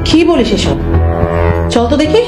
কি বলিস এসব? চল তো দেখি।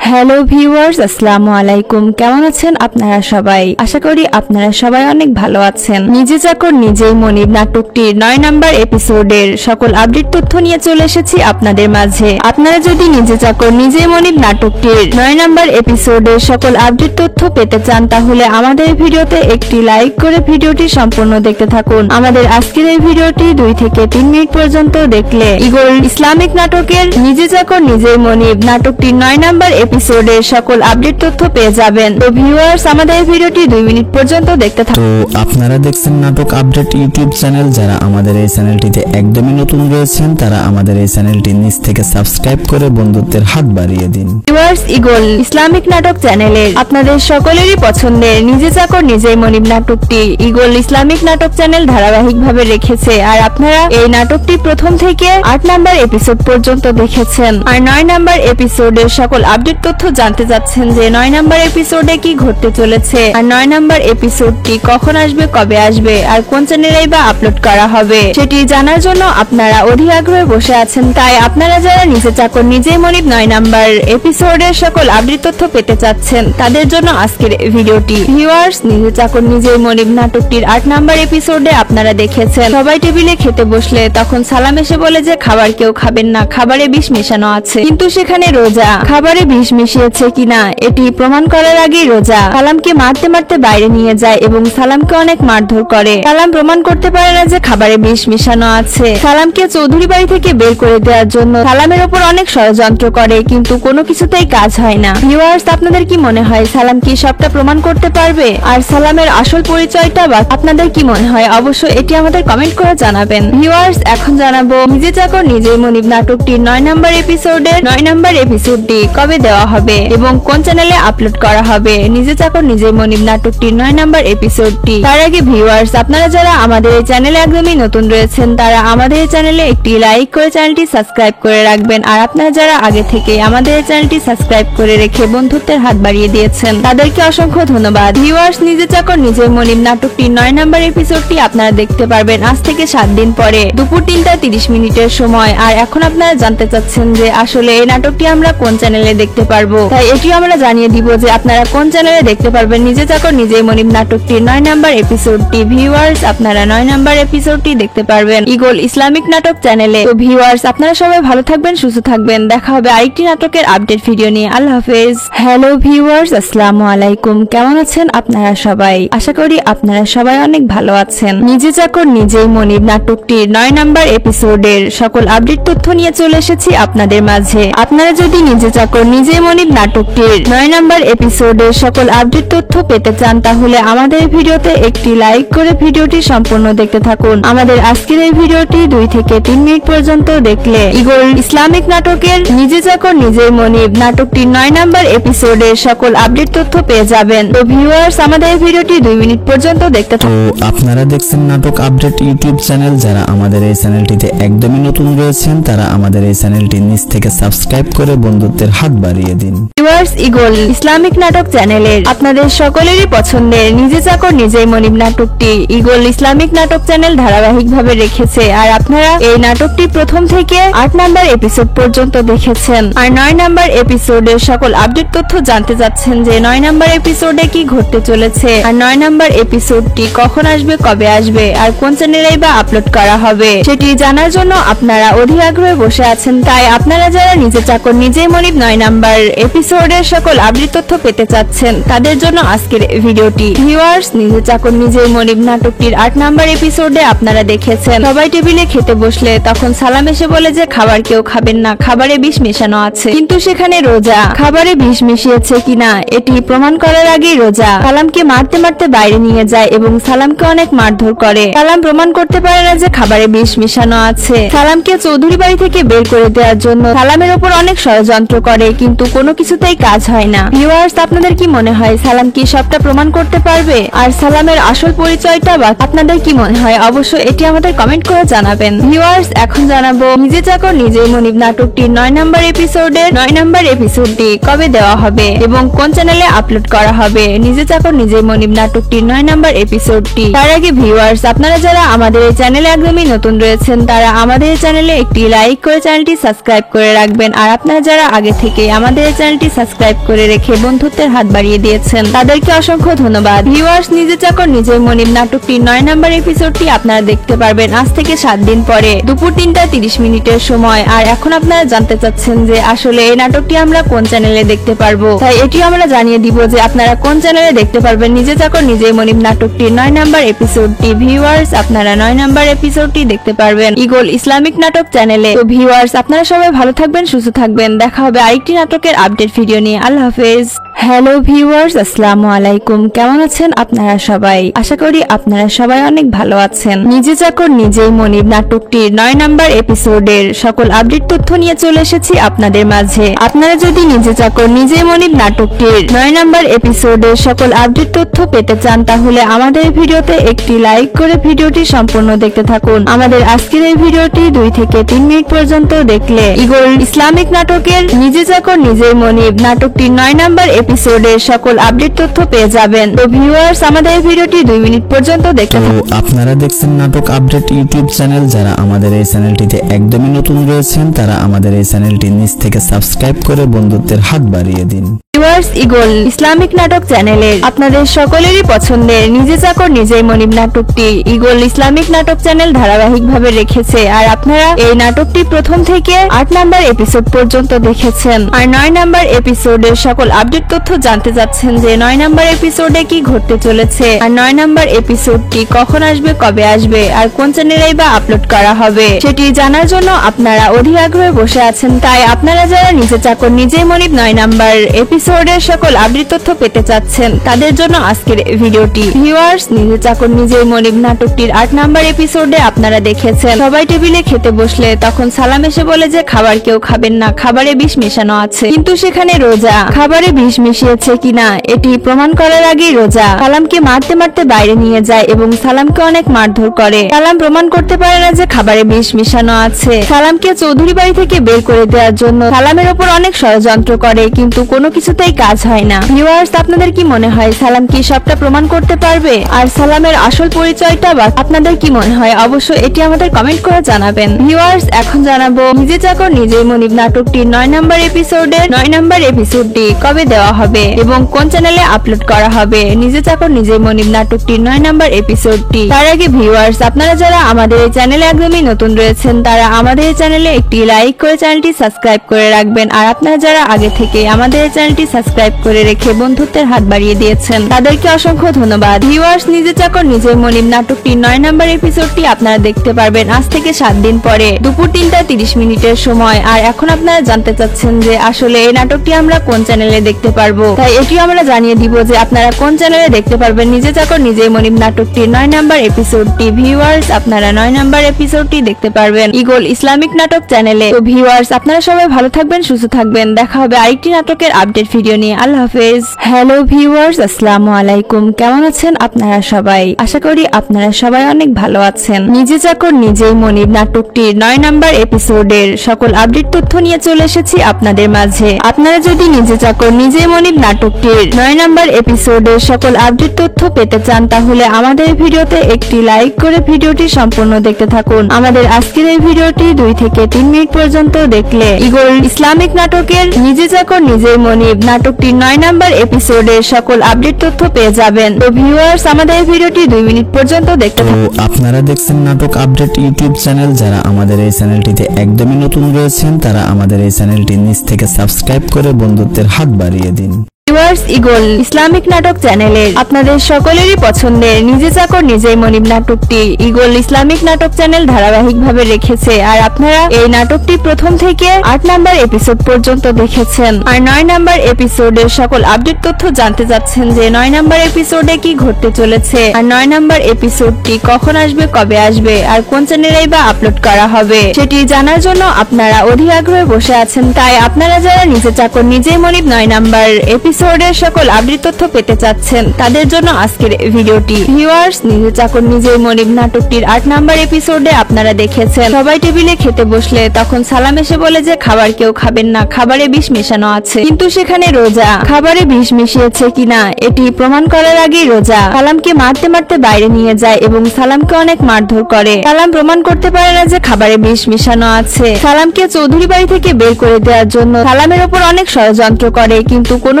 হ্যালো ভিউয়ার্স, আসসালামু আলাইকুম। কেমন আছেন আপনারা সবাই? আশা করি আপনারা সবাই অনেক ভালো আছেন। নিজে চাকর নিজেই মনিব নাটকটির 9 নাম্বার এপিসোডের সকল আপডেট তথ্য নিয়ে চলে এসেছি আপনাদের মাঝে। আপনারা যদি নিজে চাকর নিজেই মনিব নাটকটির 9 নাম্বার এপিসোডের সকল আপডেট তথ্য পেতে চান তাহলে আমাদের ভিডিওতে একটি লাইক করে ভিডিওটি সম্পূর্ণ দেখতে থাকুন। আমাদের আজকের এই ভিডিওটি 2 থেকে 3 মিনিট পর্যন্ত দেখলে ইগল ইসলামিক নাটকের নিজে চাকর নিজেই মনিব নাটকটির 9 নাম্বার এপিসোডের সকল আপডেট তথ্য পেয়ে যাবেন। তো ভিউয়ার্স, আমাদের এই ভিডিওটি 2 মিনিট পর্যন্ত দেখতে থাকুন। তো আপনারা দেখছেন নাটক আপডেট ইউটিউব চ্যানেল। যারা আমাদের এই চ্যানেলটিতে একদমই নতুন রয়েছেন তারা আমাদের এই চ্যানেলটি নিচ থেকে সাবস্ক্রাইব করে বন্ধুত্বের হাত বাড়িয়ে দিন। ভিউয়ার্স, ইগল ইসলামিক নাটক চ্যানেলের আপনাদের সকলেরই পছন্দের নিজে চাকর নিজেই মনিব নাটকটি ইগল ইসলামিক নাটক চ্যানেল ধারাবাহিকভাবে রেখেছে। আর আপনারা এই নাটকটি প্রথম থেকে 8 নাম্বার এপিসোড পর্যন্ত দেখেছেন। আর 9 নাম্বার এপিসোডের সকল আপডেট তথ্য জানতে চাচ্ছেন যে 9 নাম্বার এপিসোডে কি ঘটতে চলেছে, আর 9 নাম্বার এপিসোডটি কখন আসবে, কবে আসবে, আর কোন চ্যানেলেই বা আপলোড করা হবে সেটি জানার জন্য আপনারা অধীর আগ্রহে বসে আছেন। তাই আপনারা যারা নিজে চাকর নিজেই মনিব 9 নাম্বার এপিসোডের সকল আপডেট তথ্য পেতে চাচ্ছেন তাদের জন্য আজকের ভিডিওটি। ভিউয়ার্স, নিজে চাকর নিজেই মনিব নাটকটির 8 নাম্বার এপিসোডে আপনারা দেখেছেন সবাই টেবিলে খেতে বসলে তখন সালাম এসে বলে যে খাবার কেউ খাবেন না, খাবারে বিষ মেশানো আছে। কিন্তু সেখানে রোজা খাবারে বিষ মিশিয়েছে কিনা এটি প্রমাণ করার আগেই রোজা সালামকে মারতে মারতে বাইরে নিয়ে যায় এবং সালামকে অনেক মারধর করে। সালাম প্রমাণ করতে পারে না যে খাবারে বিষ মিশানো আছে। সালামকে চৌধুরী বাড়ি থেকে বের করে দেওয়ার জন্য সালামের ওপর অনেক ষড়যন্ত্র করে, কিন্তু কোনো কিছুতেই কাজ হয় না। ভিউয়ার্স, আপনাদের কি মনে হয় সালাম কি সবটা প্রমাণ করতে পারবে? আর সালামের আসল পরিচয়টা বা আপনাদের কি মনে হয় অবশ্যই এটি আমাদের কমেন্ট করে জানাবেন। ভিউয়ার্স, এখন জানাবো নিজে চাকর নিজেই মনিব নাটকটির 9 নাম্বার এপিসোডের 9 নাম্বার এপিসোডটি কবে দেওয়া হবে এবং কোন চ্যানেলে আপলোড করা হবে নিজে চাকর নিজেই মনিব নাটকটির 9 নাম্বার এপিসোডটি। তার আগে ভিউয়ার্স, আপনারা যারা আমাদের এই চ্যানেলে একদমই নতুন রয়েছেন তারা আমাদের এই চ্যানেলে একটি লাইক করে চ্যানেলটি সাবস্ক্রাইব করে রাখবেন। আর আপনারা যারা আগে থেকে আমাদের এই চ্যানেলটি সাবস্ক্রাইব করে রেখে বন্ধুত্বের হাত বাড়িয়ে দিয়েছেন তাদেরকে অসংখ্য ধন্যবাদ। ভিউয়ার্স, নিজে চাকর নিজেই মনিব নাটকটির 9 নাম্বার এপিসোডটি আপনারা দেখতে পারবেন আজ থেকে 7 দিন পরে দুপুর 3টা 30 মিনিটের সময়। আর এখন আপনারা জানতে চাচ্ছেন যে আসলে এই নাটকটি আমরা কোন চ্যানেলে দেখতে পারবো, তাই এটিও আমরা জানিয়ে দিব যে আপনারা কোন চ্যানেলে দেখতে পারবেন নিজে চাকর নিজেই মনিব নাটকটির 9 নাম্বার এপিসোডটি। ভিউয়ার্স, আপনারা 9 নাম্বার এপিসোডটি দেখতে পারবেন ইগল ইসলামিক নাটক চ্যানেলে। তো ভিউয়ার্স, আপনারা সবাই ভালো থাকবেন, সুস্থ থাকবেন। দেখা হবে আরেকটি নাটকের আপডেট ভিডিও নিয়ে। আল্লাহ হাফেজ। হ্যালো ভিউয়ার্স, আসসালামু আলাইকুম। কেমন আছেন আপনারা সবাই? আশা করি আপনারা সবাই অনেক ভালো আছেন। নিজে চাকর নিজেই মনিব নাটকটির 9 নাম্বার এপিসোডের সকল আপডেট তথ্য নিয়ে চলে এসেছি আপনাদের মাঝে। আপনারা যদি নিজে চাকর নিজেই মনিব নাটকটির 9 নাম্বার এপিসোডের সকল আপডেট তথ্য পেতে চান তাহলে আমাদের ভিডিওতে একটি লাইক করে ভিডিওটি সম্পূর্ণ দেখতে থাকুন। আমাদের আজকের এই ভিডিওটি 2 থেকে 3 মিনিট পর্যন্ত দেখলে ইগল ইসলামিক নাটকের নিজে চাকর নিজেই মনিব নাটকটির 9 নাম্বার এপিসোডের সকল আপডেট তথ্য পেয়ে যাবেন। তো ভিউয়ার্স, আমাদের এই ভিডিওটি 2 মিনিট পর্যন্ত দেখতে থাকুন। তো আপনারা দেখছেন নাটক আপডেট ইউটিউব চ্যানেল। যারা আমাদের এই চ্যানেলটিতে একদমই নতুন রয়েছেন তারা আমাদের এই চ্যানেলটি নিচ থেকে সাবস্ক্রাইব করে বন্ধুত্বের হাত বাড়িয়ে দিন। ভিউয়ার্স, ইগল ইসলামিক নাটক চ্যানেলের আপনাদের সকলেরই পছন্দের নিজে চাকর নিজেই মনিব নাটকটি ইগল ইসলামিক নাটক চ্যানেল ধারাবাহিকভাবে রেখেছে। আর আপনারা এই নাটকটি প্রথম থেকে 8 নাম্বার এপিসোড পর্যন্ত দেখেছেন। আর 9 নাম্বার এপিসোডের সকল আপডেট তথ্য জানতে চাচ্ছেন যে 9 নাম্বার এপিসোডে কি ঘটতে চলেছে, আর 9 নাম্বার এপিসোডটি কখন আসবে, কবে আসবে, আর কোন চ্যানেলেই বা আপলোড করা হবে সেটি জানার জন্য আপনারা অধীর আগ্রহে বসে আছেন। তাই আপনারা যারা নিজে চাকর নিজেই মনিব 9 নাম্বার এপিসোডের সকল আপডেট তথ্য পেতে চাচ্ছেন তাদের জন্য আজকের ভিডিওটি। ভিউয়ার্স, নিজে চাকর নিজেই মনিব নাটকটির 8 নাম্বার এপিসোডে আপনারা দেখেছেন সবাই টেবিলে খেতে বসলে তখন সালাম এসে বলে যে খাবার কেউ খাবেন না, খাবারে বিষ মেশানো আছে। কিন্তু সেখানে রোজা খাবারে বিষ মিশিয়েছে কিনা এটি প্রমাণ করার আগেই রোজা সালামকে মারতে মারতে বাইরে নিয়ে যায় এবং সালামকে অনেক মারধর করে। সালাম প্রমাণ করতে পারে না যে খাবারে বিষ মিশানো আছে। সালামকে চৌধুরী বাড়ি থেকে বের করে দেওয়ার জন্য সালামের ওপর অনেক ষড়যন্ত্র করে, কিন্তু কোনো কিছুতেই কাজ হয় না। ভিউয়ার্স, আপনাদের কি মনে হয় সালাম কি সবটা প্রমাণ করতে পারবে? আর সালামের আসল পরিচয়টা বা আপনাদের কি মনে হয় অবশ্যই এটি আমাদের কমেন্ট করে জানাবেন। ভিউয়ার্স, এখন জানাবো নিজে চাকর নিজেই মনিব নাটকটির 9 নম্বর এপিসোডের 9 নম্বর এপিসোডটি কবে দেওয়া হবে এবং কোন চ্যানেলে আপলোড করা হবে। নিজে চাকর নিজেই মনিব নাটকটির 9 নম্বর এপিসোডটি। তার আগে ভিউয়ার্স, আপনারা যারা আমাদের এই চ্যানেলে একদমই নতুন রয়েছেন তারা আমাদের এই চ্যানেলে একটি লাইক করে চ্যানেলটি সাবস্ক্রাইব করে রাখবেন। আর আপনারা যারা আগে থেকে আমাদের এই চ্যানেলটি সাবস্ক্রাইব করে রেখে বন্ধুত্বের হাত বাড়িয়ে দিয়েছেন তাদেরকে অসংখ্য ধন্যবাদ। ভিউয়ার্স, নিজে চাকর নিজেই মনিব নাটকটির 9 নম্বর এপিসোডটি আপনারা দেখতে পারবেন আজ থেকে 7 দিন পরে দুপুর 3টা 30 মিনিটের সময়। আর এখন আপনারা জানতে চাচ্ছেন যে আসলে এই নাটকটি আমরা কোন চ্যানেলে দেখতে পারবো, তাই এটিও আমরা জানিয়ে দিব যে আপনারা কোন চ্যানেলে দেখতে পারবেন নিজে চাকর নিজেই মনিব নাটকটির 9 নম্বর এপিসোডটি। ভিউয়ার্স, আপনারা 9 নম্বর এপিসোডটি দেখতে পারবেন ইগল ইসলামিক নাটক চ্যানেলে। তো ভিউয়ার্স, আপনারা সবাই ভালো থাকবেন, সুস্থ থাকবেন। দেখা হবে আরেকটি নাটকের আপডেট ভিডিও নিয়ে। আল্লাহ হাফেজ। হ্যালো ভিউয়ার্স, আসসালামু আলাইকুম। কেমন আছেন আপনারা সবাই? আশা করি আপনারা সবাই অনেক ভালো আছেন। নিজে চাকর নিজেই মনিব নাটকটির 9 নম্বর এপিসোডের সকল আপডেট তথ্য নিয়ে চলে এসেছি আপনাদের মাঝে। আপনারা যদি নিজে চাকর নিজেই মনিব নাটকটির 9 নম্বর এপিসোডের সকল আপডেট তথ্য পেতে চান তাহলে আমাদের ভিডিওতে একটি লাইক করে ভিডিওটি সম্পূর্ণ দেখতে থাকুন। আমাদের আজকের এই ভিডিওটি 2 থেকে 3 মিনিট পর্যন্ত দেখলে ইগল ইসলামিক নাটকের নিজে চাকর নিজেই মনিব নাটকটির 9 নম্বর এপিসোডের সকল আপডেট তথ্য পেয়ে যাবেন। তো ভিউয়ার্স, আমাদের এই ভিডিওটি 2 মিনিট পর্যন্ত দেখতে তো থাকুন। আপনারা দেখছেন নাটক আপডেট ইউটিউব চ্যানেল। যারা আমাদের এই চ্যানেলটিতে একদমই নতুন রয়েছেন তারা আমাদের এই চ্যানেলটি নিচ থেকে সাবস্ক্রাইব করে বন্ধুত্বের হাত বাড়িয়ে দিন। ভিউয়ার্স, ইগল ইসলামিক নাটক চ্যানেলের আপনাদের সকলেরই পছন্দের নিজে চাকর নিজেই মনিব নাটকটি ইগল ইসলামিক নাটক চ্যানেল ধারাবাহিকভাবে রেখেছে। আর আপনারা এই নাটকটি প্রথম থেকে 8 নম্বর এপিসোড পর্যন্ত দেখেছেন। আর 9 নম্বর এপিসোডের সকল আপডেট তথ্য জানতে চাচ্ছেন যে 9 নম্বর এপিসোডে কি ঘটতে চলেছে, আর 9 নম্বর এপিসোডটি কখন আসবে, কবে আসবে, আর কোন চ্যানেলেই বা আপলোড করা হবে সেটি জানার জন্য আপনারা অধীর আগ্রহে বসে আছেন। তাই আপনারা যারা নিজে চাকর নিজেই মনিব 9 নম্বর এপিসোডের সকল আপডেট তথ্য পেতে চাচ্ছেন তাদের জন্য আজকের ভিডিওটি। ভিউয়ার্স, নিজে চাকর নিজেই মনিব নাটকটির 8 নম্বর এপিসোডে আপনারা দেখেছেন সবাই টেবিলে খেতে বসলে তখন সালাম এসে বলে যে খাবার কেউ খাবেন না, খাবারে বিষ মেশানো আছে। কিন্তু সেখানে রোজা খাবারে বিষ মিশিয়েছে কিনা এটি প্রমাণ করার আগেই রোজা সালামকে মারতে মারতে বাইরে নিয়ে যায় এবং সালামকে অনেক মারধর করে। সালাম প্রমাণ করতে পারে না যে খাবারে বিষ মিশানো আছে। সালামকে চৌধুরী বাড়ি থেকে বের করে দেওয়ার জন্য সালামের ওপর অনেক ষড়যন্ত্র করে, কিন্তু কোনো কিছুতেই কাজ হয় না। ভিউয়ার্স, আপনাদের কি মনে হয় সালাম কি সবটা প্রমাণ করতে পারবে? আর সালামের আসল পরিচয়টা বা আপনাদের কি মনে হয় অবশ্যই এটি আমাদের কমেন্ট করে জানাবেন। ভিউয়ার্স, এখন জানাবো নিজে চাকর নিজেই মনিব নাটকটির 9 নম্বর এপিসোডের 9 নম্বর এপিসোডটি কবে দেওয়া হবে এবং কোন চ্যানেলে আপলোড করা হবে। নিজে চাকর নিজেই মনিব নাটকটির 9 নম্বর এপিসোডটি। তার আগে ভিউয়ার্স, আপনারা যারা আমাদের এই চ্যানেলে একদমই নতুন রয়েছেন তারা আমাদের এই চ্যানেলে একটি লাইক করে চ্যানেলটি সাবস্ক্রাইব করে রাখবেন। আর আপনারা যারা আগে থেকে আমাদের এই চ্যানেলটি সাবস্ক্রাইব করে রেখে বন্ধুত্বের হাত বাড়িয়ে দিয়েছেন তাদেরকে অসংখ্য ধন্যবাদ। ভিউয়ার্স, নিজে চাকর নিজেই মনিব নাটকটির 9 নম্বর এপিসোডটি আপনারা দেখতে পারবেন আজ থেকে 7 দিন পরে দুপুর 3টা 30 মিনিটের সময়। আর এখন আপনারা জানতে চাচ্ছেন যে আসলে এই নাটকটি আমরা কোন চ্যানেলে দেখতে পারবো, তাই এটিও আমরা জানিয়ে দিব যে আপনারা কোন চ্যানেলে দেখতে পারবেন নিজে চাকর নিজেই মনিব নাটকটির 9 নম্বর এপিসোডটি। ভিউয়ার্স, আপনারা 9 নম্বর এপিসোডটি দেখতে পারবেন ইগল ইসলামিক নাটক চ্যানেলে। তো ভিউয়ার্স, আপনারা সবাই ভালো থাকবেন, সুস্থ থাকবেন। দেখা হবে আরেকটি নাটকের আপডেট ভিডিও নিয়ে। আল্লাহ হাফেজ। হ্যালো ভিউয়ার্স, আসসালামু আলাইকুম। কেমন আছেন আপনারা সবাই? আশা করি আপনারা সবাই অনেক ভালো আছেন। নিজে চাকর নিজেই মনিব নাটকটির 9 নম্বর এপিসোডের সকল আপডেট তথ্য নিয়ে চলে এসেছি আপনাদের মাঝে। আপনারা যদি নিজে চাকর নিজেই মনিব নাটকটির 9 নম্বর এপিসোডের সকল আপডেট তথ্য পেতে চান তাহলে আমাদের ভিডিওতে একটি লাইক করে ভিডিওটি সম্পূর্ণ দেখতে থাকুন। আমাদের আজকের এই ভিডিওটি 2 থেকে 3 মিনিট পর্যন্ত দেখলে ইগল ইসলামিক নাটকের নিজে চাকর নিজেই মনিব নাটকটির 9 নম্বর এপিসোডের সকল আপডেট তথ্য পেয়ে যাবেন। তো ভিউয়ার্স, আমাদের এই ভিডিওটি 2 মিনিট পর্যন্ত দেখতে তো থাকুন। আপনারা দেখছেন নাটক আপডেট ইউটিউব চ্যানেল। যারা আমাদের এই চ্যানেলটিতে একদমই নতুন রয়েছেন তারা আমাদের এই চ্যানেলটি নিচ থেকে সাবস্ক্রাইব করে বন্ধুত্বের হাত বাড়িয়ে দিন। ভিউয়ার্স, ইগল ইসলামিক নাটক চ্যানেলের আপনাদের সকলেরই পছন্দের নিজে চাকর নিজেই মনিব নাটকটি ইগল ইসলামিক নাটক চ্যানেল ধারাবাহিকভাবে রেখেছে। আর আপনারা এই নাটকটি প্রথম থেকে 8 নাম্বার এপিসোড পর্যন্ত দেখেছেন। আর 9 নাম্বার এপিসোডের সকল আপডেট তথ্য জানতে চাচ্ছেন যে 9 নাম্বার এপিসোডে কি ঘটতে চলেছে, আর 9 নাম্বার এপিসোডটি কখন আসবে, কবে আসবে, আর কোন চ্যানেলেই বা আপলোড করা হবে সেটি জানার জন্য আপনারা অধীর আগ্রহে বসে আছেন। তাই আপনারা যারা নিজে চাকর নিজেই মনিব 9 নাম্বার এপিসোডের সকল আপডেট তথ্য পেতে চাচ্ছেন তাদের জন্য আজকের ভিডিওটি। ভিউয়ার্স, নিজে চাকর নিজেই মনিব নাটকটির 8 নাম্বার এপিসোডে আপনারা দেখেছেন সবাই টেবিলে খেতে বসলে তখন সালাম এসে বলে যে খাবার কেউ খাবেন না, খাবারে বিষ মেশানো আছে। কিন্তু সেখানে রোজা খাবারে বিষ মিশিয়েছে কিনা এটি প্রমাণ করার আগেই রোজা সালামকে মারতে মারতে বাইরে নিয়ে যায় এবং সালামকে অনেক মারধর করে। সালাম প্রমাণ করতে পারে না যে খাবারে বিষ মিশানো আছে। সালামকে চৌধুরী বাড়ি থেকে বের করে দেওয়ার জন্য সালামের ওপর অনেক ষড়যন্ত্র করে, কিন্তু কোনো